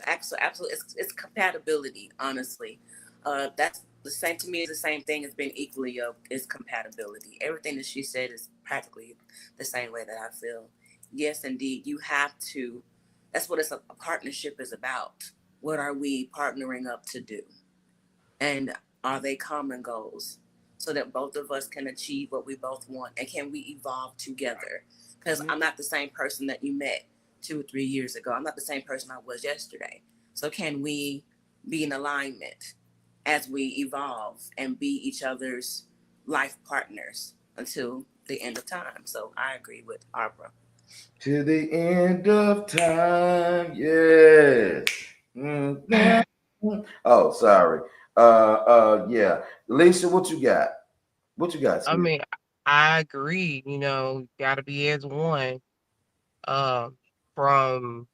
Absolutely, it's compatibility. Honestly, that's the same to me. Is the same thing as being equally yoked. Is compatibility. Everything that she said is practically the same way that I feel. Yes, indeed, you have to. That's what a partnership is about. What are we partnering up to do? And are they common goals so that both of us can achieve what we both want, and can we evolve together? Because I'm not the same person that you met 2 or 3 years ago. I'm not the same person I was yesterday. So can we be in alignment as we evolve and be each other's life partners until the end of time? So I agree with Arbra. To the end of time. Yes. Mhm. Oh, sorry. Yeah. Lisa, what you got? What you got, I sweetie? mean, I agree. Got to be as one. Um, from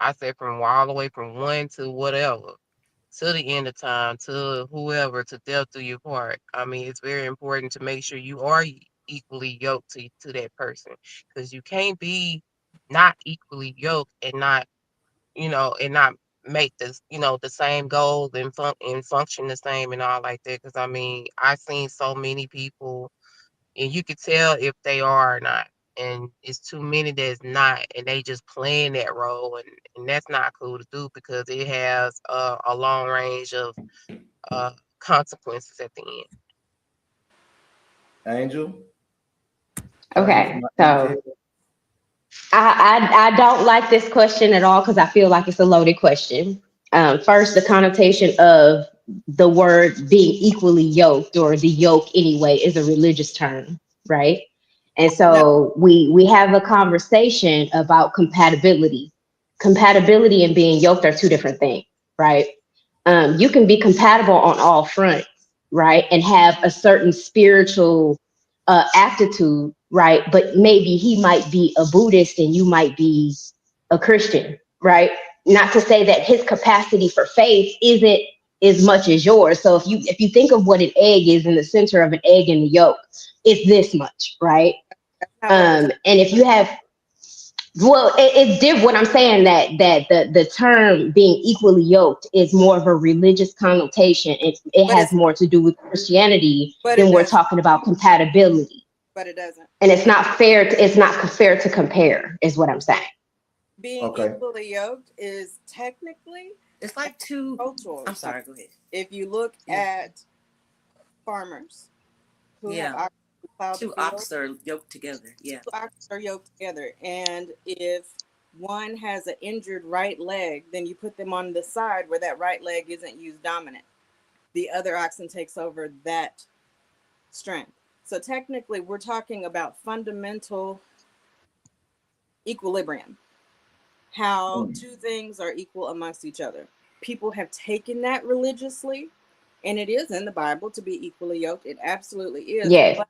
I said from all the way from one to whatever to the end of time to whoever to death do you part. I mean, it's very important to make sure you are equally yoked to that person because you can't be not equally yoked and not make this the same goals and function the same and all like that. Because I mean, I've seen so many people and you could tell if they are or not. And it's too many that's not, and they just playing that role, and that's not cool to do because it has a long range of uh, consequences at the end. Angel? Angel from Okay. Angel. So I don't like this question at all because I feel like it's a loaded question. First, the connotation of the word being equally yoked or the yoke anyway is a religious term, right? And No, so we have a conversation about compatibility. Compatibility and being yoked are two different things, right? You can be compatible on all fronts, right? And have a certain spiritual aptitude, right? But maybe he might be a Buddhist and you might be a Christian, right? Not to say that his capacity for faith isn't as much as yours. So if you think of what an egg is in the center of an egg in the yolk, it's this much, right? that's not what we're talking And if you have well, it's different. What I'm saying that the term being equally yoked is more of a religious connotation. It but has more to do with Christianity but it than we're does talking about compatibility. but it doesn't. And it's not fair to compare, is what I'm saying. Being Okay. equally yoked is technically It's like two. cultural I'm term. sorry. Go ahead. If you look Yeah. at farmers who have Yeah. oxen who plow the Two field, ox are yoked together. Yeah. two oxen are yoked together. And if one has an injured right leg, then you put them on the side where that right leg isn't used dominant. The other oxen takes over that strength. So technically, we're talking about fundamental equilibrium, how Mm. two things are equal amongst each other. People have taken that religiously, and it is in the Bible to be equally yoked. It absolutely is, Yes.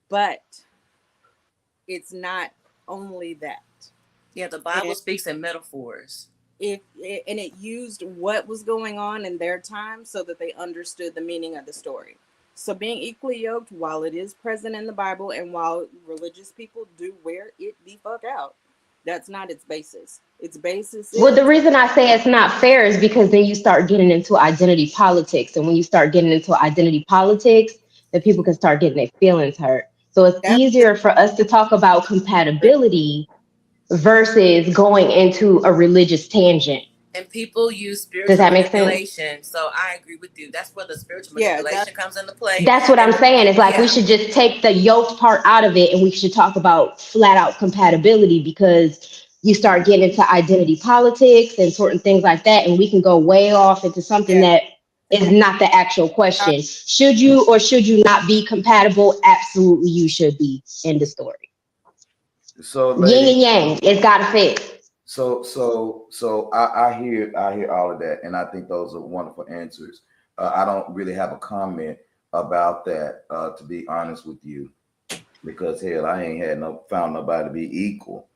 but it's not only that. Yeah, the Bible And speaks in metaphors. if and it used what was going on in their time so that they understood the meaning of the story. So being equally yoked, while it is present in the Bible and while religious people do wear it the fuck out, that's not its basis. Its basis Well, the is reason I say it's not fair is because then you start getting into identity politics. And when you start getting into identity politics, then people can start getting their feelings hurt. So it's that's just easier for us to talk about compatibility versus going into a religious tangent. And people use Does spiritual that make sense? manipulation. So I agree with you. That's where the spiritual yeah, that's manipulation comes into play. That's what I'm And saying. It's like we yeah, should just take the yoked part out of it and we should talk about flat out compatibility because you start getting into identity politics and certain things like that. And we can go way off into something yeah. that is not the actual question. Should you or should you not be compatible? Absolutely, you should be. End of story. So, Yin lady, and yang, it's got to fit. I hear all of that, and I think those are wonderful answers. I don't really have a comment about that, to be honest with you, because hell, I ain't had no found nobody to be equal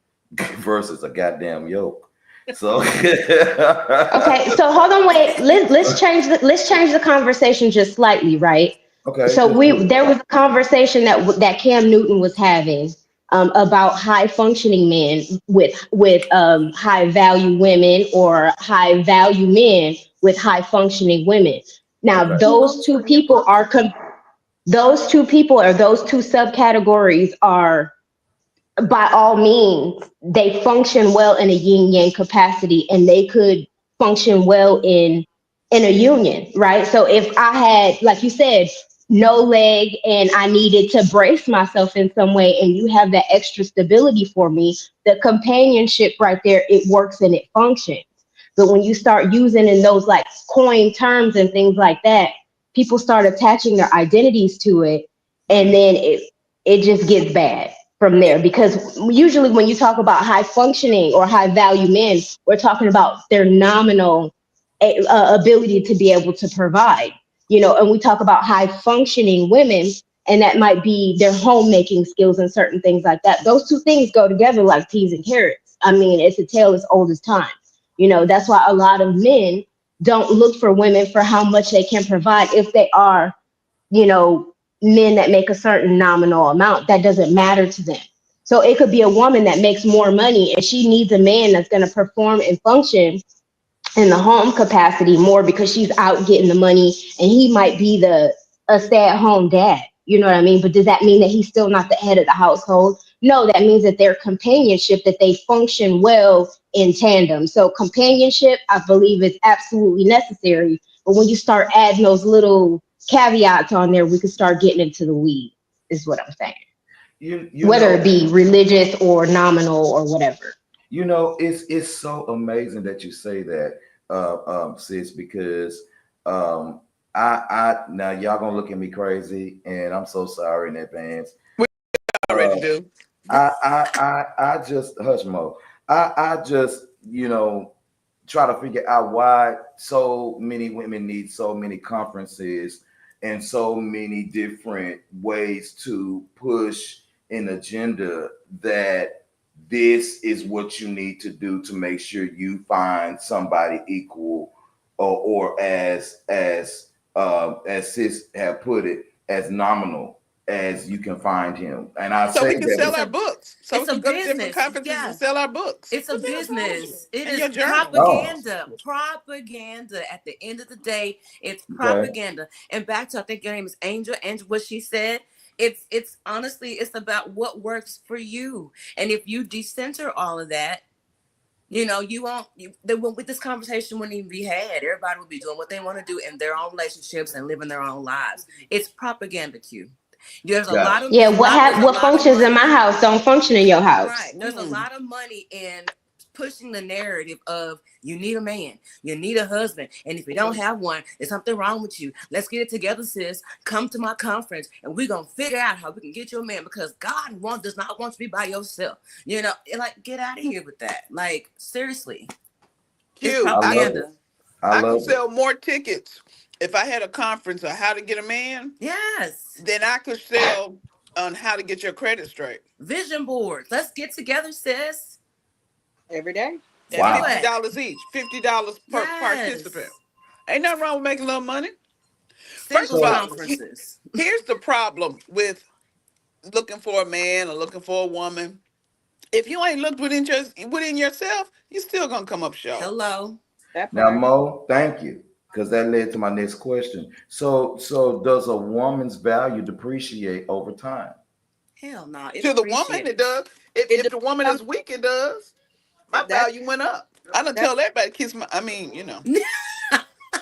versus a goddamn yoke. So, Okay, so hold on, wait. Let's change the conversation just slightly, right? okay, So let's do it. there was a conversation that Cam Newton was having about high functioning men with high value women or high value men with high functioning women. Now Okay, those two people or those two subcategories are by all means, they function well in a yin yang capacity and they could function well in a union, right? So if I had, like you said, no leg and I needed to brace myself in some way and you have that extra stability for me, the companionship right there, it works and it functions. But when you start using in those like coin terms and things like that, people start attaching their identities to it and then it just gets bad from Yeah, there because usually when you talk about high functioning or high value men, we're talking about their nominal ability to be able to provide, and we talk about high functioning women, and that might be their homemaking skills and certain things like that. Those two things go together like peas and carrots. I mean, it's a tale as old as time. That's why a lot of men don't look for women for how much they can provide if they are, you know, men that make a certain nominal amount. That doesn't matter to them. So it could be a woman that makes more money and she needs a man that's going to perform and function in the home capacity more because she's out getting the money and he might be the a stay-at-home dad. You know what I mean? But does that mean that he's still not the head of the household? No, that means that their companionship, that they function well in tandem. So companionship, I believe, is absolutely necessary. But when you start adding those little caveats on there, we could start getting into the weeds, is what I'm saying. you Whether know, it be religious or nominal or whatever. it's so amazing that you say that, sis, because I now y'all gonna look at me crazy, and I'm so sorry in advance. We Uh, already do. I just hush mo. I just try to figure out why so many women need so many conferences and so many different ways to push an agenda that this is what you need to do to make sure you find somebody equal, or as sis have put it, as nominal as you can find him. And I So say we can that sell it's our a books. So we it's a can go to different business. conferences and Yeah, sell our books. it's a What the hell's wrong with you? business. It And is your journals. oh, propaganda. Propaganda. At the end of the day, it's okay. propaganda. And back to, I think your name is Angel. Angel, what she said. It's honestly, it's about what works for you. And if you decenter all of that, you won't. With this conversation wouldn't even be had. Everybody would be doing what they want to do in their own relationships and living their own lives. It's propaganda, Q. There's a Got lot it. of Yeah, there's a lot there's a what lot of functions in my money. house don't function in your house. Right. There's a lot of money in pushing the narrative of you need a man, you need a husband, and if you don't have one, there's something wrong with you. Let's get it together, sis. Come to my conference, and we're gonna figure out how we can get you a man because does not want you to be by yourself. You know, like get out of here with that. Like seriously, it's Q, I love it. propaganda. I I could love it. sell more tickets if I had a conference on how to get a man Yes, than I could sell on how to get your credit straight. vision boards. Let's get together, sis. Every day. At Do fifty Wow. it. dollars each, $50 per participant. Yes. Ain't nothing wrong with making a little money. First of Singles all, So conferences. here's the problem with looking for a man or looking for a woman. If you ain't looked within yourself, you still gonna come up short. Hello. That now, part. Mo, thank you, because that led to my next question. So does a woman's value depreciate over time? Hell no. It To the woman, it appreciates. does. If It if the depends woman on is weak, it does. My that. value went up. I don't That tell everybody kiss my. I mean, you know.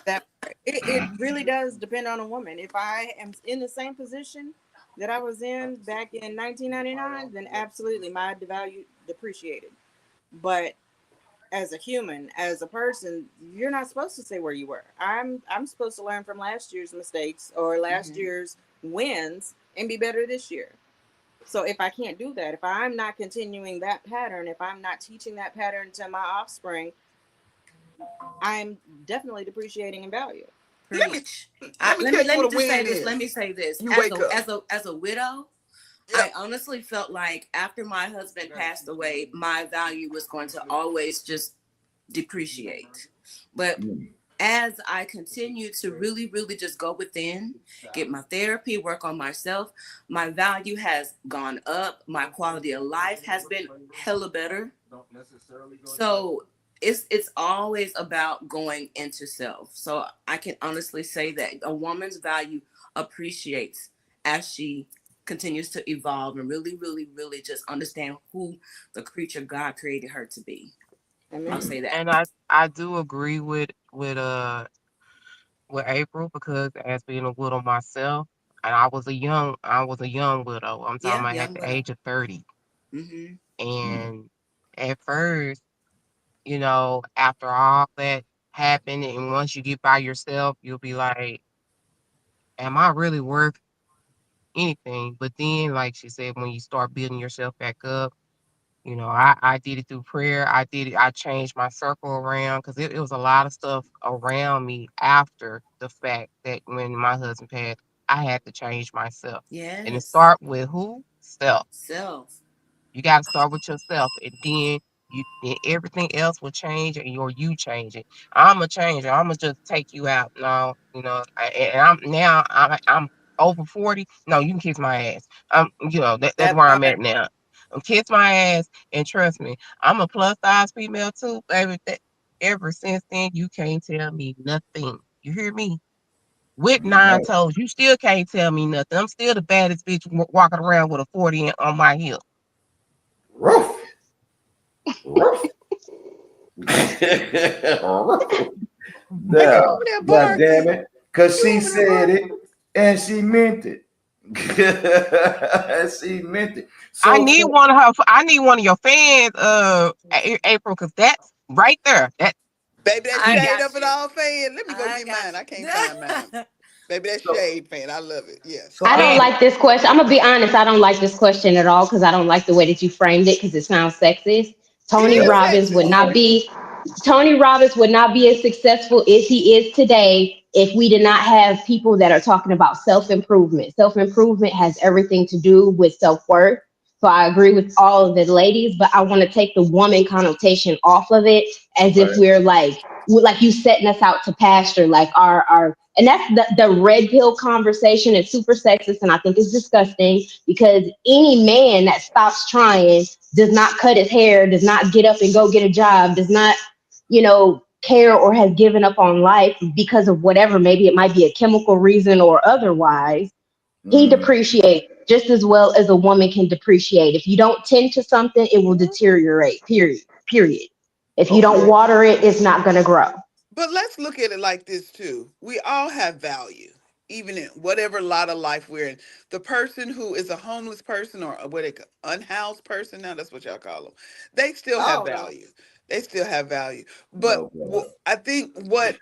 that part. It really does depend on a woman. If I am in the same position that I was in back in 1999, then absolutely my value depreciated. But as a human, as a person, you're not supposed to stay where you were. I'm supposed to learn from last year's mistakes or last Mhm. year's wins and be better this year. So if I can't do that, if I'm not continuing that pattern, if I'm not teaching that pattern to my offspring, I'm definitely depreciating in value. Let me Preach. let me Let me tell you let what me a just say win this. Let is. me say this. You wake up. As a widow, I Yep. honestly felt like after my husband passed away, my value was going to always just depreciate. But Mm. as I continue to really, really just go within, get my therapy, work on myself, my value has gone up. My quality of life has been hella better. So it's always about going into self. So I can honestly say that a woman's value appreciates as she continues to evolve and really, really, really just understand who the creature God created her to be. I'll Amen. say that. And I do agree with April because as being a widow myself, and I was a young widow. I'm talking Yeah, about at young the widow. age of 30. Mm-hmm. Mm. And at first, after all that happened, and once you get by yourself, you'll be like, am I really worth anything? But then, like she said, when you start building yourself back up, I did it through prayer. I changed my circle around because it was a lot of stuff around me after the fact that when my husband passed, I had to change myself. And it Yes. start with who? Self. Self. You got to start with yourself, and then everything else will change, or you change it. I'm a changer. I'm gonna just take you out now. And I'm over 40. No, you can kiss my ass. That's That where I'm part. at now. Kiss my ass, and trust me, I'm a plus size female too, baby. Ever since then, you can't tell me nothing. You hear me? With All nine right. toes, you still can't tell me nothing. I'm still the baddest bitch walking around with a 40 on my hip. Roof. Roof. Roof. Are you Yeah. over there God damn barking? it. Because You she over there said it barking? and she meant it. She meant it. I So, need so, one of her. I need one of your fans, April, because that's right there. That Baby, that I key. shade got up at you. all fan. Let me go I get mine. got I you. can't find mine. Baby, that so, shade fan. I love it. so Yes. I I don't And like this question. I'm gonna be honest. I don't like this question at all because I don't like the way that you framed it because it sounds sexist. It Tony is Robbins would sexist. not be Tony Robbins would not be as successful as he is today if we did not have people that are talking about self improvement. Self improvement has everything to do with self worth. So I agree with all of the ladies, but I want to take the woman connotation off of it as if right. we're like you setting us out to pasture, like our and that's the red pill conversation is super sexist and I think it's disgusting because any man that stops trying, does not cut his hair, does not get up and go get a job, does not, care or has given up on life because of whatever, maybe it might be a chemical reason or otherwise, he Mm, depreciates just as well as a woman can depreciate. If you don't tend to something, it will deteriorate, period. Period. If you don't okay. water it, it's not going to grow. But let's look at it like this too. We all have value, even in whatever lot of life we're in. The person who is a homeless person or what they call unhoused person now, that's what y'all call them. They still have Oh no. value. They still have value. But No, God. I think what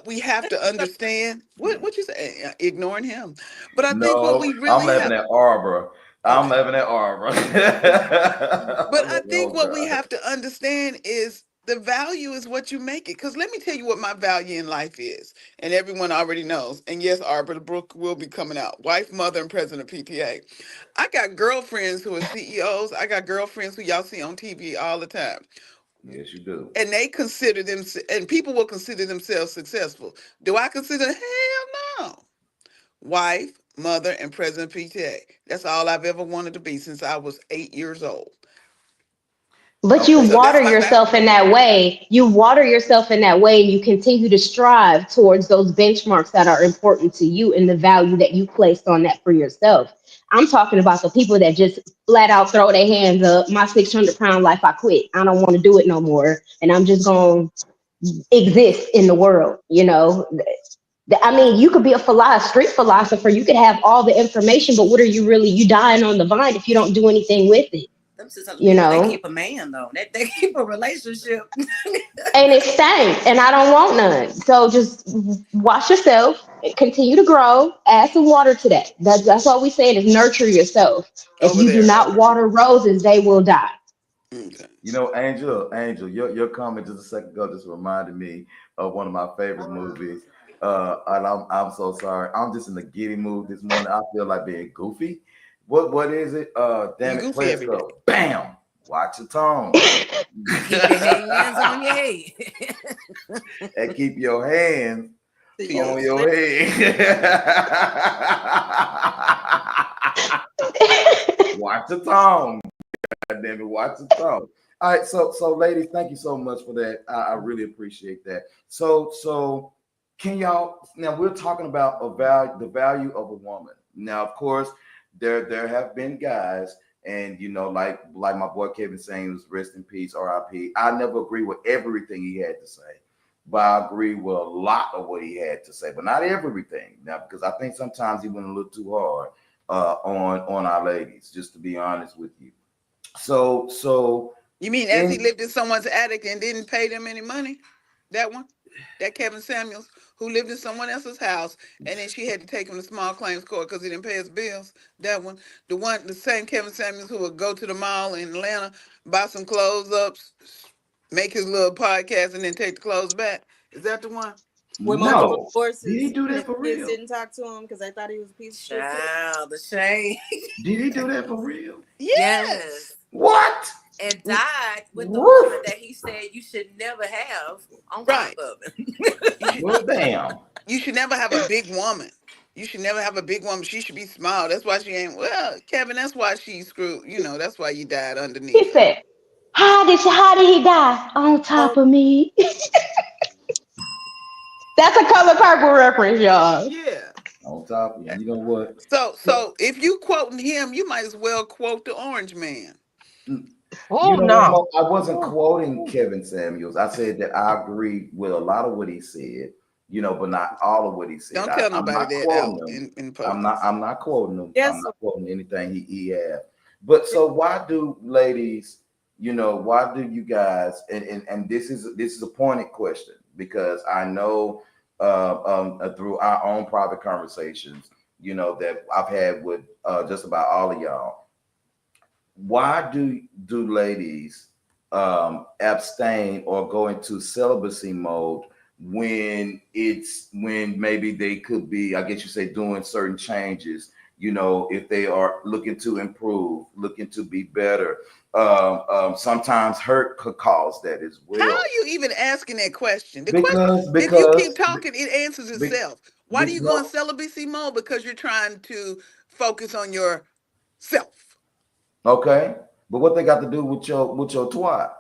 we have to understand, what you say, ignoring him. But I think what No, we I'm really laughing have, at Arbor. I'm okay. laughing at Arbor. But I'm I laughing at think old what we girl. have to understand is the value is what you make it. Because let me tell you what my value in life is. And everyone already knows. And yes, Arbor Brooke will be coming out. Wife, mother, and president of PTA. I got girlfriends who are CEOs. I got girlfriends who y'all see on TV all the time. Yes, you do. And they consider them, and people will consider themselves successful. Do I consider? Hell no. Wife, mother, and president of PTA. That's all I've ever wanted to be since I was 8 years old. But you Okay. So that's water my value. yourself in that way. You water yourself in that way, and you continue to strive towards those benchmarks that are important to you and the value that you placed on that for yourself. I'm talking about the people that just flat out throw their hands up. My 600-pound life, I quit. I don't want to do it no more. And I'm just going to exist in the world. I mean, you could be a street philosopher. You could have all the information, but what are you really? You dying on the vine if you don't do anything with it. Them some You people, they know, keep a man though. They keep a relationship. and it stank, and I don't want none. So just wash yourself, continue to grow, add some water to that. That's all we saying is nurture yourself. If Over you do there. not water roses, they will die. Okay. You know, Angel, your comment just a second ago just reminded me of one of my favorite movies. And I'm so sorry. I'm just in a giddy mood this morning. I feel like being goofy. What is it? You Damn it, goofy every day. Cresco. Bam! Watch your tone. Keep your hands on your head. And keep your hands To To your on yours. your head. Watch your tongue. God damn it, watch the tone. All right, so ladies, thank you so much for that. I really appreciate that. So can y'all now we're talking about the value of a woman. Now, of course, there have been guys, and like my boy Kevin saying was rest in peace, RIP. I never agree with everything he had to say, but I agree with a lot of what he had to say, but not everything. Now, because I think sometimes he went a little too hard on our ladies, just to be honest with you. So You mean as he in lived in someone's attic and didn't pay them any money? That one? That Kevin Samuels, who lived in someone else's house, and then she had to take him to small claims court because he didn't pay his bills. That one. The same Kevin Samuels who would go to the mall in Atlanta, buy some clothes up, make his little podcast, and then take the clothes back. Is that the one? With multiple no, did he divorces, do and that his for kids real? didn't talk to him because they thought he was a piece of shit too. Child, the shame. Did he do that for real? Yes. Yes. What? And died with the woman Woo! that he said you should never have on top Right. of him. You should, Well, damn. you should never have a big woman. You should never have a big woman. She should be small. That's why she ain't. Well, Kevin, that's why she screwed. That's why you died He underneath her. said, how did he die? On top Oh, of me. That's a Color Purple reference, y'all. Yeah. On top of you. You know what? So if you quoting him, you might as well quote the Orange Man. Mm, Oh You know what, no. Mo? I wasn't quoting Kevin Samuels. I said that I agree with a lot of what he said, but not all of what he said. Don't tell I'm nobody not that quoting out him. in I'm public. not I'm not quoting him. I'm guess not what? quoting anything he had. But so why do ladies, why do you guys and this is a pointed question because I know through our own private conversations, that I've had with just about all of y'all, why do ladies abstain or go into celibacy mode when maybe they could be, I guess you say, doing certain changes, if they are looking to improve, looking to be better. Sometimes hurt could cause that as How well, are you even asking that question? The question, because if you keep because talking, it answers be, itself. Why do you go in no, celibacy mode? Because you're trying to focus on yourself. okay, but what they got to do with your twat?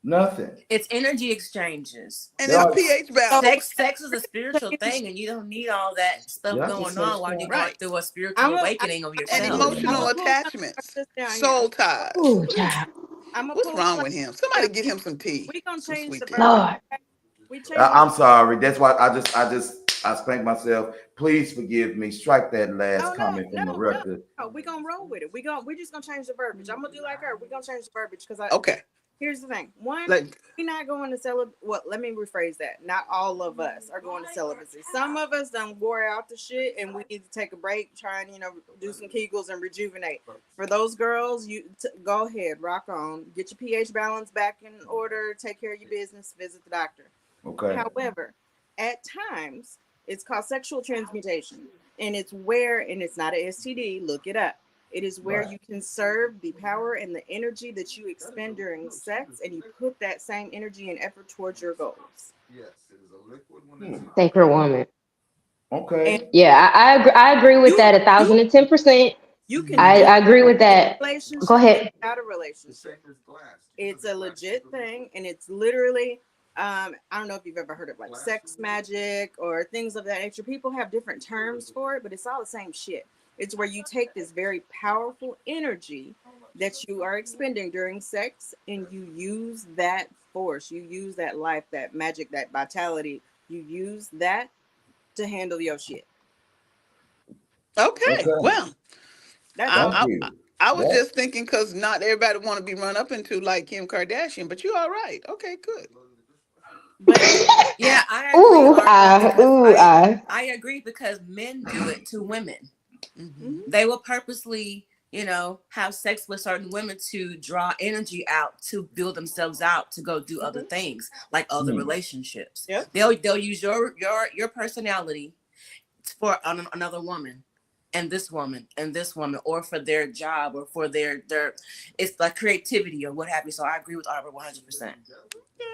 Nothing. It's energy exchanges. And it's Yeah, pH So balance. Sex is a spiritual change. thing, and you don't need all that stuff yeah, going just sex on while you're talk. going Right. through a spiritual I'm a I'm awakening of And I'm a yourself. I'm emotional a pull attachments. this down here. Soul ties. Ooh, child. I'm a What's pull wrong with him? down. Somebody get him some tea. We gonna Some change sweet the tea. verbiage. Lord. Okay? We changing. I'm sorry. That's why I spanked myself. Please forgive me. Strike that No, last no, comment from the no, no, record. no. We gonna roll with it. We're just gonna change the verbiage. I'm gonna do like her. We gonna change the verbiage because I Okay. Here's the thing. One, Like, we're not going to celibacy. Well, let me rephrase that. Not all of us are going to celibacy. Some of us done wore out the shit, and we need to take a break, try and do some Kegels and rejuvenate. For those girls, go ahead, rock on, get your pH balance back in order, take care of your business, visit the doctor. Okay. However, at times, it's called sexual transmutation, and it's not a STD. Look it up. It is where Right. you conserve the power and the energy that you expend during sex, and you put that same energy and effort towards your goals. Sacred woman. And Okay. Yeah, I agree with you that a you thousand and 10%. you can I, do I agree with it in that. a Go relationship and ahead. without a relationship. It's a legit thing, and it's literally. I don't know if you've ever heard of like sex magic or things of that nature. People have different terms for it, but it's all the same shit. It's where you take this very powerful energy that you are expending during sex, and you use that force, you use that life, that magic, that vitality, you use that to handle your shit. okay, Okay. well, That's I all. Thank I, you. I was That just thinking because not everybody want to be run up into like Kim Kardashian, but you all right. Okay, good. But Yeah, I agree, Ooh, Arbor, because I I. I agree because men do it to women. Hmm. mhm, They will purposely, have sex with certain women to draw energy out, to build themselves out, to go do other mhm, things, like other hmm. relationships. yep. They'll use your personality for another woman, and this woman, or for their job, or for their it's like creativity or what have you. So I agree with Arbor 100%.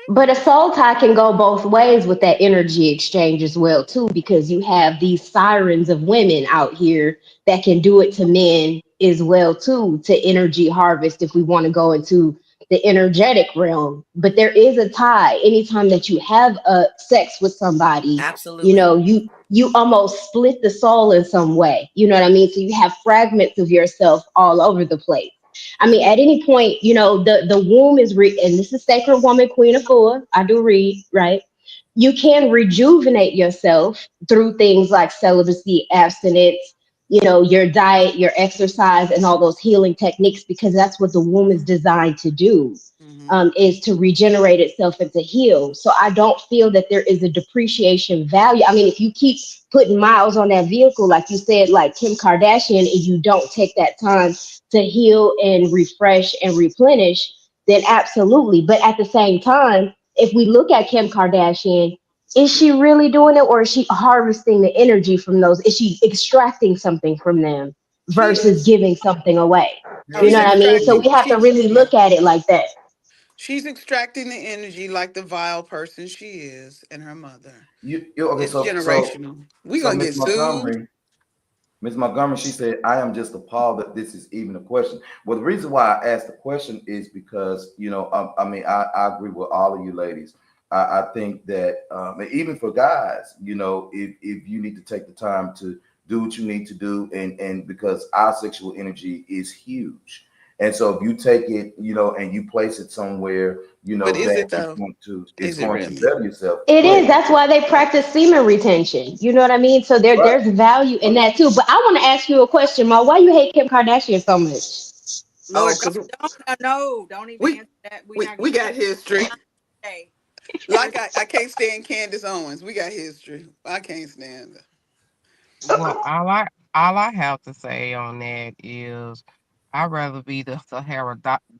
But a soul tie can go both ways with that energy exchange as well too, because you have these sirens of women out here that can do it to men as well too, to energy harvest if we want to go into the energetic realm. But there is a tie. Anytime that you have a sex with somebody, Absolutely. you almost split the soul in some way. You know what I mean? So you have fragments of yourself all over the place. I mean, at any point, the womb is and this is Sacred Woman, Queen of Four. I do read, right? You can rejuvenate yourself through things like celibacy, abstinence, your diet, your exercise, and all those healing techniques, because that's what the womb is designed to do, Hmm. is to regenerate itself and to heal. So I don't feel that there is a depreciation value. I mean, if you keep putting miles on that vehicle, like you said, like Kim Kardashian, and you don't take that time to heal and refresh and replenish, then absolutely. But at the same time, if we look at Kim Kardashian, is she really doing it, or is she harvesting the energy from those? Is she extracting something from them She versus is. giving something away? You She's know Yeah. what I mean? So we extracting. have to really Yeah. look at it like that. She's extracting the energy like the vile person she is and her mother. You okay? It's So generational. We so gonna Miss get sued. Montgomery. Ms. Montgomery, she said, I am just appalled that this is even a question. Well, the reason why I asked the question is because, I mean, I agree with all of you ladies. I think that even for guys, if you need to take the time to do what you need to do, and because our sexual energy is huge. And so if you take it, and you place it somewhere, But is that it though? it's Is it going to really? better yourself. It Go is. ahead. That's why they practice semen retention. You know what I mean? So Right. there's value in that too. But I want to ask you a question, Ma. Why you hate Kim Kardashian so much? Oh, Lord, because don't, no, don't even we answer that. We're we not we getting to got history. that today. We're Like I can't stand Candace Owens. We got history. I can't stand her. Well, all I have to say on that is I'd rather be the Sahara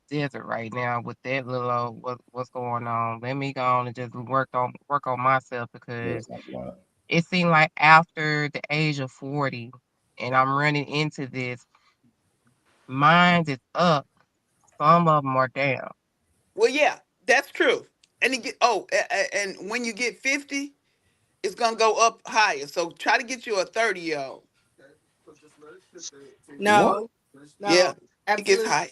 Desert right now with that little what's going on. Let me go on and just work on myself, because Yes, I'm fine. it seemed like after the age of 40, and I'm running into this, mine is up, some of them are down. Well, yeah, that's true. And you get and when you get 50, it's gonna go up higher. So try to get you a 30-year old. What? no, Yeah, no, it gets absolutely. high.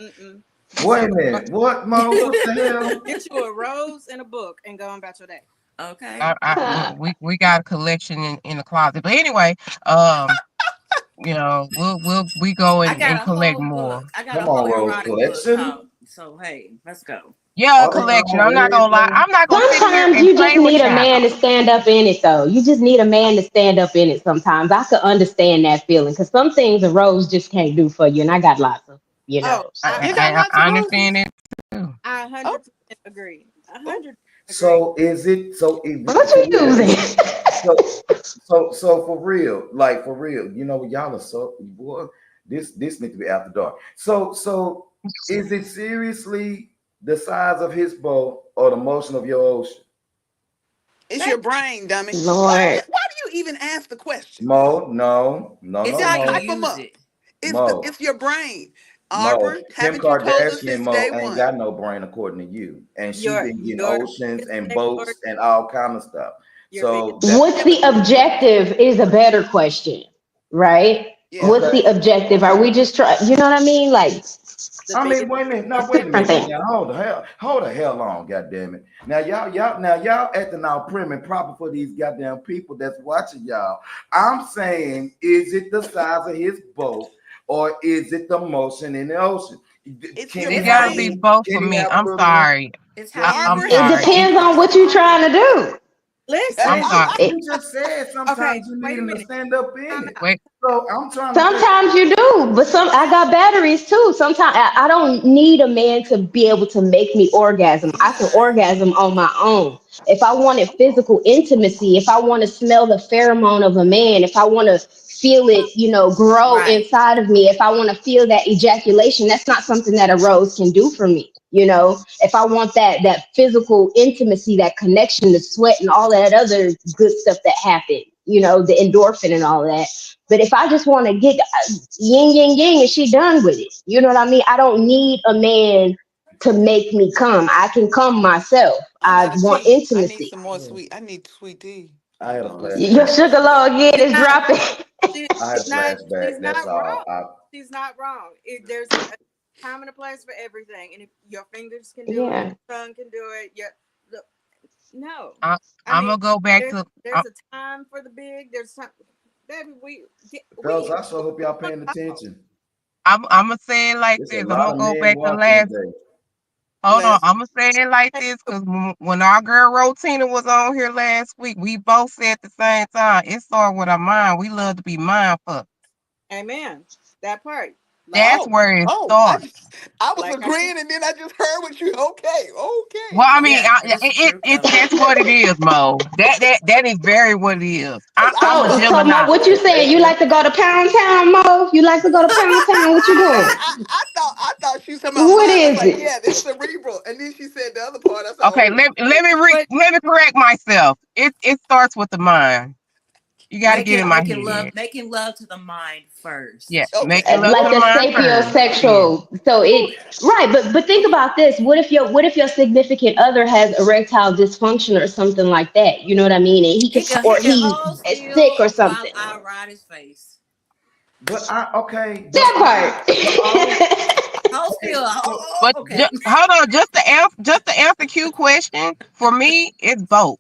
Mm-mm. Wait a minute. What, Get Mo? you, What the hell? get you a rose and a book and go on about your day. Okay. We got a collection in the closet, but anyway, um, we go I and got a collect whole more. book. I got a Come whole on, Rose erotic book Collection. called. So hey, let's go. Yeah, a Are they collection. all I'm not gonna lie. everything? I'm not gonna sit here Sometimes and you just play with need a y'all. man to stand up in it, though. You just need a man to stand up in it sometimes. I could understand that feeling, because some things a rose just can't do for you. And I got lots of, Oh, I, I, You I, got I lots of I understand roses. it too. I Oh, 100% agree. oh. 100% agree. So is it so What for you real? using? So so for real, like for real, y'all are so boy. This needs to be after dark. So is it seriously the size of his boat or the motion of your ocean? It's That your brain, dummy. Lord. Why do you even ask the question? Mo, no, no, It's no, how you Mo, Type them use up. it. Mo, It's your brain. Mo. Aubrey, Kim haven't you told us Kardashian, since Mo, day ain't one? got no brain according to you, and she your been getting your oceans biggest and sex boats organ, and all kind of stuff. your biggest So that What's sex the objective is a better question, right? Yeah. What's okay. the objective? Are we just trying, you know what I mean? Like, the I mean, biggest wait a minute. Now, it's wait a different minute. things. Now, hold the hell on, goddamn it. Now, y'all acting all prim and proper for these goddamn people that's watching y'all. I'm saying, is it the size of his boat or is it the motion in the ocean? It's Can your he It It's have how gotta a be you. brain. both for can he me. have a I'm little one? sorry. It's how you I'm Aubrey? It use sorry. it. depends on what you're trying to do. I'm listen. sorry. It, You just said Okay, sometimes you wait need a him to minute. stand up in Time it. out. Wait. So I'm trying to figure. sometimes you do, but I got batteries too. Sometimes I don't need a man to be able to make me orgasm. I can orgasm on my own. If I wanted physical intimacy, if I want to smell the pheromone of a man, if I want to feel it, grow Right. inside of me, if I want to feel that ejaculation, that's not something that a rose can do for me. If I want that physical intimacy, that connection, the sweat and all that other good stuff that happened, the endorphin and all that. But if I just want to get yin yin yang and she done with it, you know what I mean? I don't need a man to make me come. I can come myself. I'm I out of want tea. I need intimacy. some more sweet. I need sweet tea. I had Hold a on a Your second. flashback. sugar low again She's is not. dropping. I had She's a not. flashback. She's That's not wrong. all. She's not wrong. There's a time and a place for everything, and if your fingers can do it, Yeah. your tongue can do it. Look, no. I, I I'm mean, gonna go back there's to. there's a time for the big. There's time, baby. Fellas, We I sure hope y'all paying attention. I'm gonna say it like There's a this. I'm lot gonna of go men back to watching last. today. Hold on. Last I'm gonna say it like this because when our girl Rotina was on here last week, we both said at the same time. It started with our mind. We love to be mindful. Amen. That part, like That's oh, where it oh, starts. I was like I said, agreeing and then I just heard what you okay. Well, Okay. I mean, Yeah, it is the truth it's though. that's what it is, Mo. That is very what it is. Cause I I'm a So, thought so Mo, Gemini. what you Hey, saying? You April, like to go to Pound Town, Mo? You like to go to Pound Town? What you doing? I thought she was talking about What mine. I was is like, it? yeah, it's cerebral. And then she said the other part. I said, Okay, oh, but let me correct myself. It starts with the mind. You got to get in Making my making love head. making love to the mind Yeah, first. okay. making love to Like the the mind first. Yeah. sapiosexual. So right, but think about this. What if your significant other has erectile dysfunction or something like that? You know what I mean? And He or can he's hold sick or still while something. I ride his face. but I okay, but all That part. Hold okay, still. so But but Okay. hold on, just to answer Q question for me, it's both.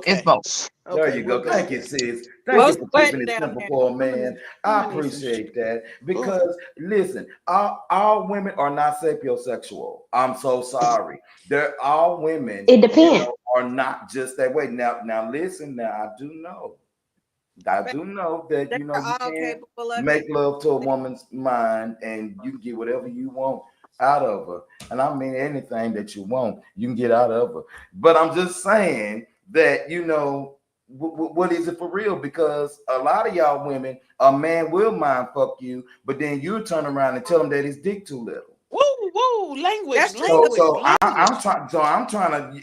It's Okay. both. there Okay. you We'll go. go with Thank you, that. sis. Thank well, you Okay. for keeping sweating it down simple there. for a I'm gonna, man. I'm I gonna need some. appreciate that Ooh. because listen, all women are not sapiosexual. I'm so sorry. They're all women, It depends. are not just that way. Now listen. Now I But do know that they're you all can capable of make it. love to a woman's mind and you can get whatever you want out of her. And I mean anything that you want, you can get out of her. But I'm just saying that what is it for real? Because a lot of y'all women, a man will mind fuck you, but then you turn around and tell him that his dick too little. Woo, woo. Language, That's true So too. language, so I'm language. trying. So I'm trying to.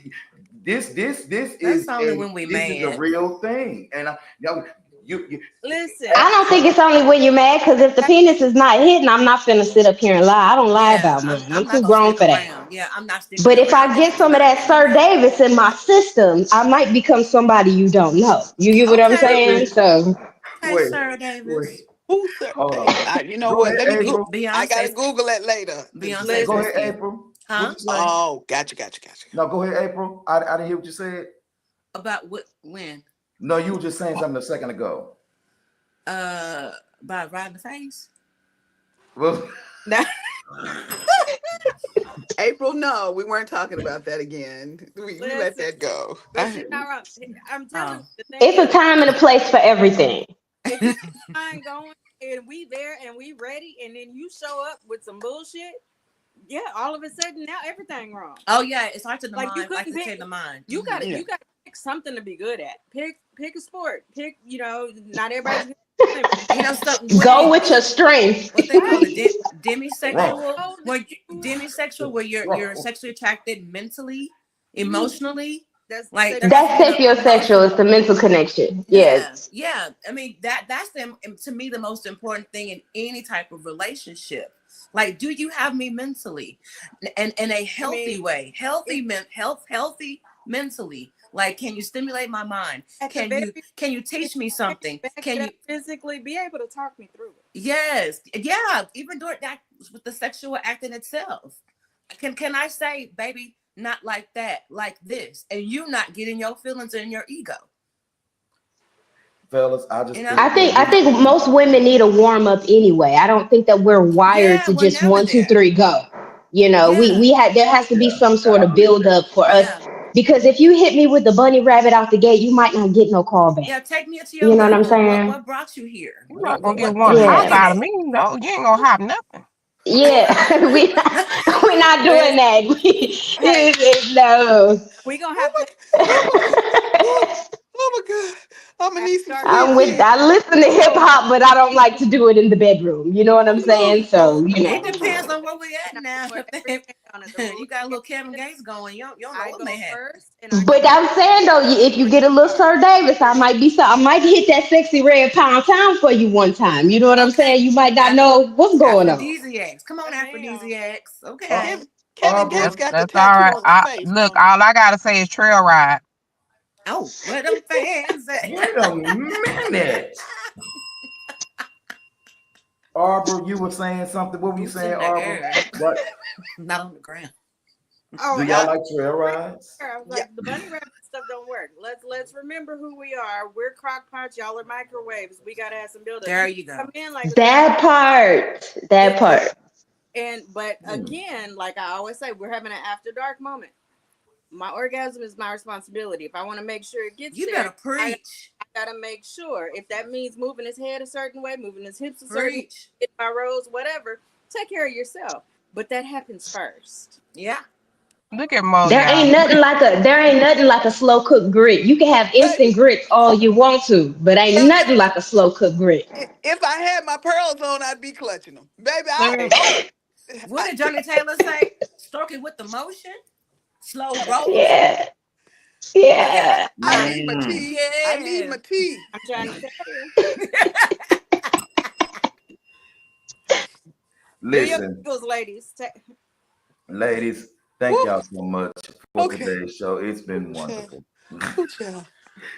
That's only when we This is a mad. real thing, and you Listen, I don't think it's only when you're mad, because if the that, penis is not hitting, I'm not finna sit up here and lie. I don't lie Yeah, about mine. I'm I'm not too gonna grown stick for that. around. Yeah, I'm not sticking But if I around if get it's some of not that hitting Sir right. Davis in my system, I might become somebody you don't know. You get what I'm Okay, saying? So okay, wait, Sarah wait, Davis. Who said? hold Okay. on. You know Go what? ahead, Let me Be- go. April. I gotta Beyonce Google that later. Beyonce Go listen. ahead, Frisky. April. What Huh? you say? Oh, gotcha. No, go ahead, April. I didn't hear what you said. About what when? No, you were just saying something a second ago. Uh by riding the face? Well, Now, April, no, we weren't talking about that again. We let listen. that go. But she's not wrong. I'm telling Oh. you, the thing it's a is, time and a place for everything. if you get the mind going and we there and we ready, and then you show up with some bullshit, Yeah, all of a sudden now everything wrong. Oh yeah, it starts in the Like you mind. Like couldn't to say pick. the mind. You got to Yeah. you got to pick something to be good at. Pick a sport. Pick, not everybody's good at swimming. You know something? Go with your strength. What they call it, Right. Wrong. demisexual, Oh, where you- demisexual, where you're Wrong. sexually attracted mentally, Mhm. emotionally, That's like sexual. That's sapiosexual. It's the mental connection. yeah, Yes. yeah. I mean that's them to me the most important thing in any type of relationship. Like, do you have me mentally, and in a I healthy mean, way, it, healthy mentally? Like, can you stimulate my mind? at the Can very you teach me least, something? back Can it you? up physically, be able to talk me through it. Yes, yeah. Even during that with the sexual act in itself, can I say, baby, not like that, like this, and you not getting your feelings and your ego? Fellas, I You just know? think I think most women need a warm up anyway. I don't think that we're wired Yeah, to we're just never one, two, there. three, go. We Yeah, had there has to be yeah, some yeah, sort I of believe build up for us yeah, because if you hit me with the bunny rabbit out the gate, you might not get no call back. yeah. Take me to your You know what I'm level. saying? What brought you here? You're not gonna get What one are you hop looking Yeah. out of at? me. No, you ain't gonna hop nothing. Yeah. We're not doing Well, that. hey, No. we gonna Oh have my, to oh my God. Oh, oh my God. I'm gonna after need some dark. sweet tea. I listen to hip hop, but I don't like to do it in the bedroom. You know what I'm Oh, saying? So, It depends on where we at Now, now. for every man on it, the You rules got a are little Kevin this. Gates going. You don't know I what go may happen. first, and I give but you I'm saying though, if you when you get a little start. Sir Davis, I might hit that sexy red pound town for you one time. You know what I'm Okay. saying? You might not Af- know what's going on. Aphrodisiacs. Come on, Yes, ma'am. aphrodisiacs. uh, Okay. Kevin Gates That's Arbor, got the that's all tattoo right. on his face, Look, don't he? all I gotta say is trail ride. Oh, where them fans at? wait a minute. Arbor, you were saying something. What were you Boots saying, in the Arbor? air, What not on the ground. Oh, do y'all like trail rides? I was Yeah. like, the bunny rabbit stuff don't work. Let's remember who we are. We're crock pots. Y'all are microwaves. We gotta have some build up. There You you come go. in like a trash. That part. It, That it part. but Hmm. again, like I always say, we're having an after dark moment. My orgasm is my responsibility. If I want to make sure it gets You there, better preach. I gotta make sure. If that means moving his head a certain way, moving his hips a certain way, Preach. hit my rows, whatever, take care of yourself. But that happens first. Yeah. Look at Mo, There y'all. ain't nothing like a slow cooked grit. You can have Baby, instant grits all you want to, but ain't if, nothing like a slow cooked grit. if I had my pearls on, I'd be clutching them. Baby, Let I me know. What did Johnny Taylor say? Stroke it with the motion. Slow rolling. Yeah. Yeah. Yeah. I Now, need my Mm. tea. I need Yes. my tea. I'm trying to tell you, do your Listen, Eagles, ladies. ladies, thank Woo. y'all so much for Okay. today's show. It's Ooh, been child. wonderful. Ooh, child.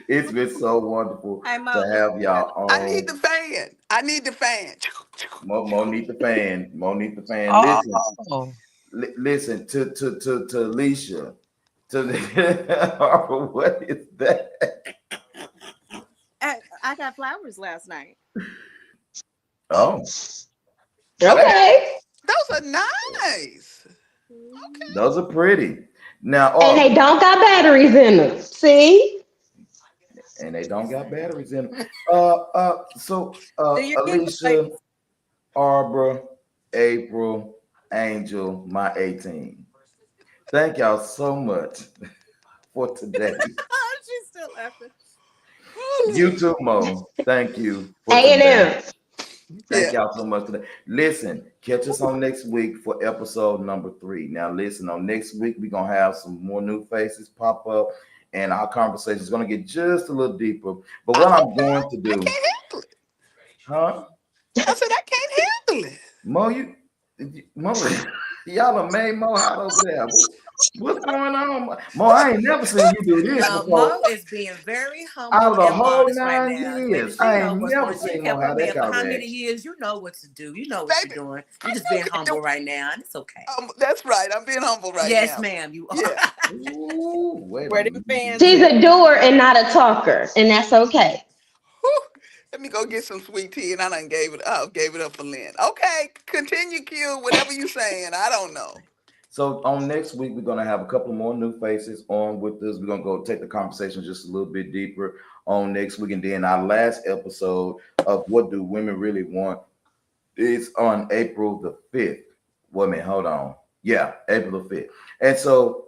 It's been so wonderful Hey, to Mo, look, have you got y'all I need on. the fan. I need the fan. Monique the fan. Monique the fan. Listen, oh, listen to Alicia. To what is that? I got flowers last night. Oh, Oh, that Okay. those are nice. Okay. those are pretty. Now, And they don't got batteries in them. See? and they don't got batteries in them. So Do your Eagles, Alicia, ladies. Arbor, April, Angel, my 18. Thank y'all so much for today. She's still laughing. You too, Mo. Thank you for today. A&M. Thank Yeah. y'all so much today. Listen, catch us on next week for episode number 3. Now, listen, on next week, we're going to have some more new faces pop up, and our conversation is going to get just a little deeper. But I what don't I'm know. going to I do, can't handle it. huh? I said I can't handle it. Mo, Mo, y'all are made Mo hot over there. What's going on, Mo? I ain't never seen you do this before. Mo is being very Out humble of the and whole modest right 9 now. Baby, years, she I know ain't what's never going on. She seen Mo kept her have that man for kind of how many reaction. years? You know what to do. You know what you're Baby, doing. I You're just still being can't do humble right now, and it's okay. that's right. I'm being humble right Yes, now. ma'am, you are. Yeah. Ooh, wait a Where them fans She's minute. at? a doer and not a talker, and that's okay. Whew. Let me go get some sweet tea, and I done gave it up. Gave it up for Lynn. Okay, continue, Q. Whatever you saying, I don't know. So on next week, we're gonna have a couple more new faces on with us. We're gonna go take the conversation just a little bit deeper on next week, and then our last episode of What Do Women Really Want is on April the 5th. Wait a minute, hold on. Yeah, April the 5th. And so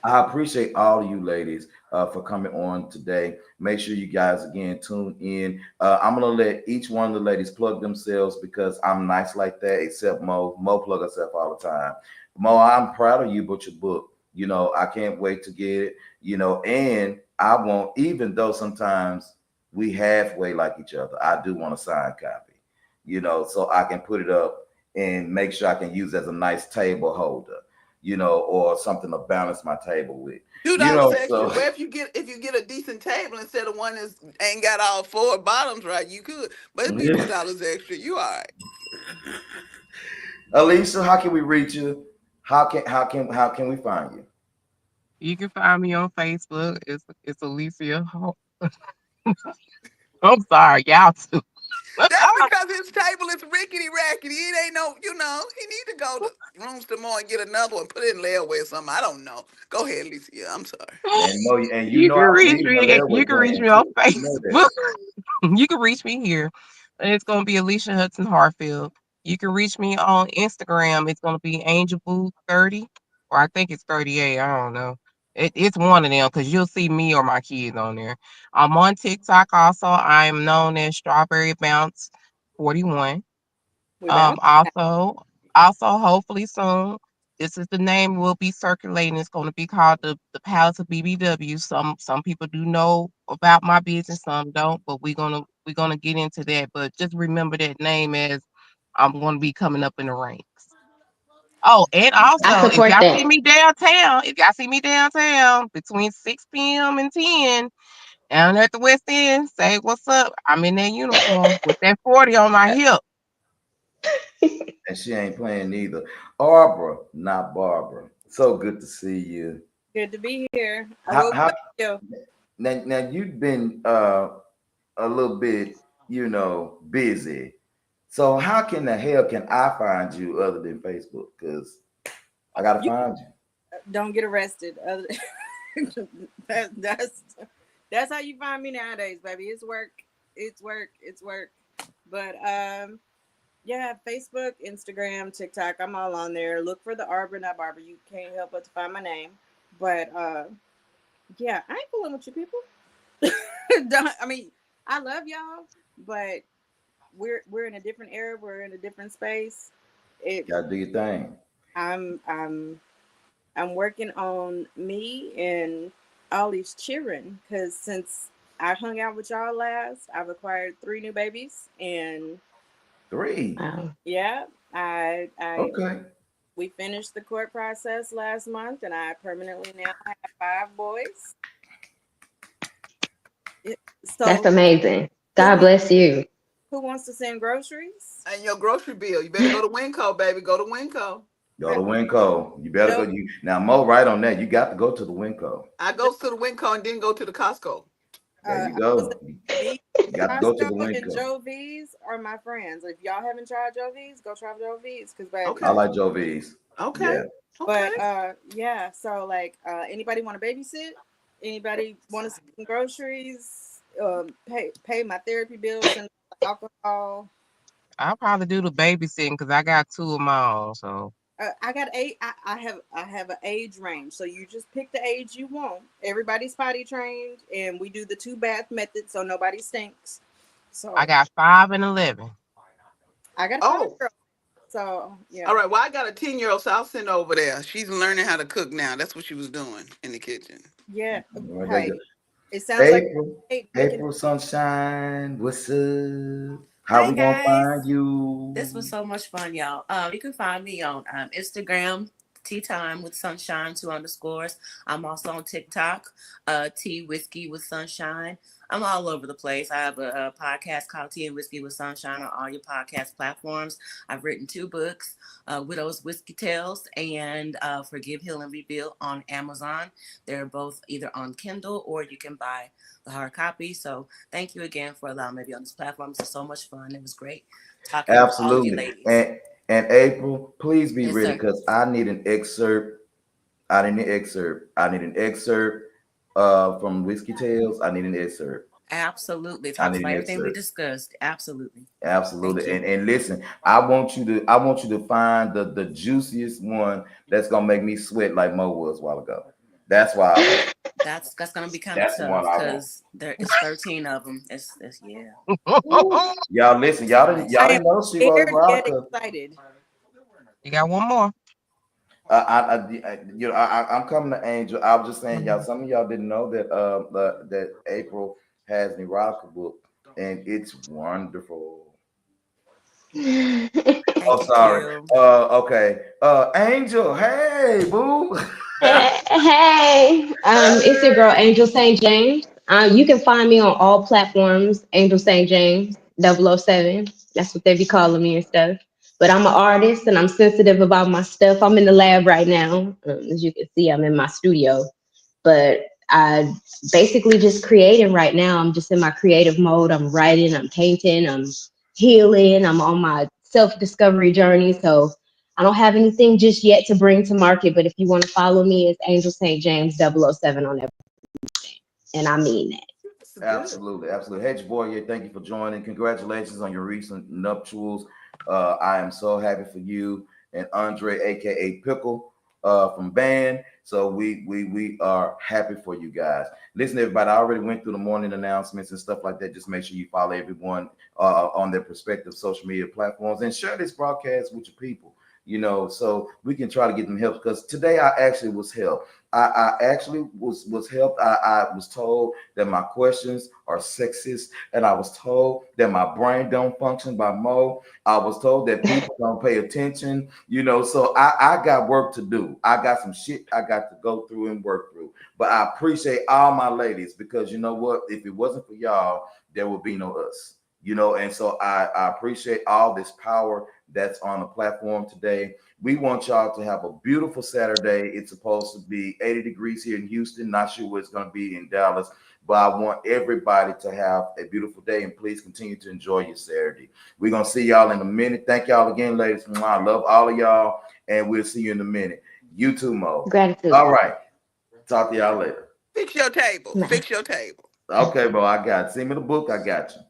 I appreciate all of you ladies for coming on today. Make sure you guys again tune in. I'm gonna let each one of the ladies plug themselves because I'm nice like that, except Mo. Mo plug herself all the time. Mo, I'm proud of you about your book. You know, I can't wait to get it, you know, and I won't, even though sometimes we halfway like each other, I do want a signed copy, you know, so I can put it up and make sure I can use as a nice table holder, you know, or something to balance my table with, two you dollars know. extra. So Well, if you get a decent table instead of one that ain't got all four bottoms right, you could. But it'd be yeah. $2 extra. You all right. Alicia, how can we reach you? How can we find you? You can find me on Facebook. It's Alicia. I'm sorry, y'all too. That's because his table is rickety rackety. It ain't no, he need to go to rooms tomorrow and get another one, put it in layaway or something. I don't know. Go ahead, Lisa. Yeah, I'm sorry. And no, and you You know can I reach believe in the me. You layaway can reach brand me on too. You know that. Facebook. You can reach me here. And it's gonna be Alicia Hudson Harfield. You can reach me on Instagram. It's gonna be Angel Boo 30, or I think it's 38. I don't know. It's one of them because you'll see me or my kids on there. I'm on TikTok also. I'm known as Strawberry Bounce 41. We bounce. Also, hopefully soon, this is the name we'll be circulating. It's going to be called the Palace of BBW. Some people do know about my business, some don't, but we're gonna get into that. But just remember that name as I'm going to be coming up in the ranks. Oh, and I also, if support y'all see that. me downtown, between 6 p.m. and 10 down at the West End, say what's up. I'm in that uniform with that 40 on my hip. And she ain't playing neither. Barbara, not Barbara. So good to see you. Good to be here. I How, will how play you. now you've been a little bit, you know, busy. So how can the hell can I find you other than Facebook? Because I gotta You find you. don't get arrested. That's that's how you find me nowadays, baby. It's work. It's work. It's work. But yeah, Facebook, Instagram, TikTok. I'm all on there. Look for the Arbor, not Barber. You can't help but to find my name. But yeah, I ain't fooling with you people. I mean, I love y'all, but we're in a different era. We're in a different space. It. Gotta do your thing. I'm I'm I'm working on me and all these children because since I hung out with y'all last, I've acquired 3 new babies, and Three. Wow. yeah, I Okay. we finished the court process last month, and I permanently now have 5 boys. That's So amazing. who God wants bless you. who wants to send groceries? And your grocery bill. You better go to Winco, baby. Go to Winco. Go to Winco. You better go. No, You now Mo right on that. You got to go to the Winco. I no. goes to the Winco and then go to the Costco. There you I was go. me, You got to go to Costco, the and Winco. Joe V's are my friends. If y'all haven't tried Joe V's, go try Joe V's, because I Okay. baby. like Joe V's. Okay. Yeah. Okay. But yeah, so like anybody want to babysit? Anybody want to send some groceries? Pay my therapy bills, send alcohol. I'll probably do the babysitting because I got two of my own. So I got I have an age range, so you just pick the age you want. Everybody's potty trained, and we do the 2 bath method, so nobody stinks. I So got 5 and 11. I got a five Oh, year old. So yeah, all right. Well, I got a 10-year-old, so I'll send her over there. She's learning how to cook now. That's what she was doing in the kitchen. yeah. All right, there you Hey, go. it sounds like April, we can. April Sunshine, what's up? How Hi we gonna guys. find This was you? so much fun, y'all. You can find me on Instagram, Tea Time with Sunshine 2 underscores. I'm also on TikTok, Tea Whiskey with Sunshine. I'm all over the place. I have a podcast called Tea and Whiskey with Sunshine on all your podcast platforms. I've written 2 books, Widow's Whiskey Tales and Forgive, Heal, and Rebuild on Amazon. They're both either on Kindle or you can buy the hard copy. So thank you again for allowing me to be on this platform. It's so much fun. It was great talking with all of you Absolutely. ladies. And April, please be Yes, ready sir. because I need an excerpt. I need an excerpt. I need an excerpt from Whiskey Tales. I need an excerpt. Absolutely. I Talks need about that everything we shirt. discussed. Absolutely. Thank Absolutely. you. And listen, I want you to find the juiciest one that's gonna make me sweat like Mo was a while ago. That's why I want. That's gonna be kind of That's the one tough I want. because there is 13 of them. It's yeah. Ooh. Y'all listen, It's I y'all am didn't spicy. know she was scared wild yet because excited. You got one more. I'm coming to Angel. I was just saying, y'all. Some of y'all didn't know that that April has an erotica book, and it's wonderful. Oh, Thank you, sorry. Q. Okay. Angel, hey, boo. Hey, it's your girl Angel St. James. You can find me on all platforms, Angel St. James 007. That's what they be calling me and stuff. But I'm an artist and I'm sensitive about my stuff. I'm in the lab right now. As you can see, I'm in my studio. But I basically just creating right now. I'm just in my creative mode. I'm writing, I'm painting, I'm healing, I'm on my self discovery journey. So I don't have anything just yet to bring to market. But if you want to follow me, it's Angel St. James 007 on everything. And I mean that. Absolutely, absolutely. Hedge boy, yeah, thank you for joining. Congratulations on your recent nuptials. I am so happy for you and Andre, aka Pickle, from Band. So we are happy for you guys. Listen, everybody, I already went through the morning announcements and stuff like that. Just make sure you follow everyone on their respective social media platforms and share this broadcast with your people. So we can try to get them help because today I actually was helped. I actually was helped. I was told that my questions are sexist, and I was told that my brain don't function by Mo. I was told that people don't pay attention, so I got work to do. I got some shit I got to go through and work through. But I appreciate all my ladies because you know what? If it wasn't for y'all, there would be no us. And so I appreciate all this power that's on the platform today. We want y'all to have a beautiful Saturday. It's supposed to be 80 degrees here in Houston. Not sure what it's going to be in Dallas, but I want everybody to have a beautiful day and please continue to enjoy your Saturday. We're going to see y'all in a minute. Thank y'all again, ladies. I love all of y'all, and we'll see you in a minute. You too, Mo. Gratitude. All right. Talk to y'all later. Fix your table. Nice. Fix your table. Okay, bro. I got it. Send me the book. I got you.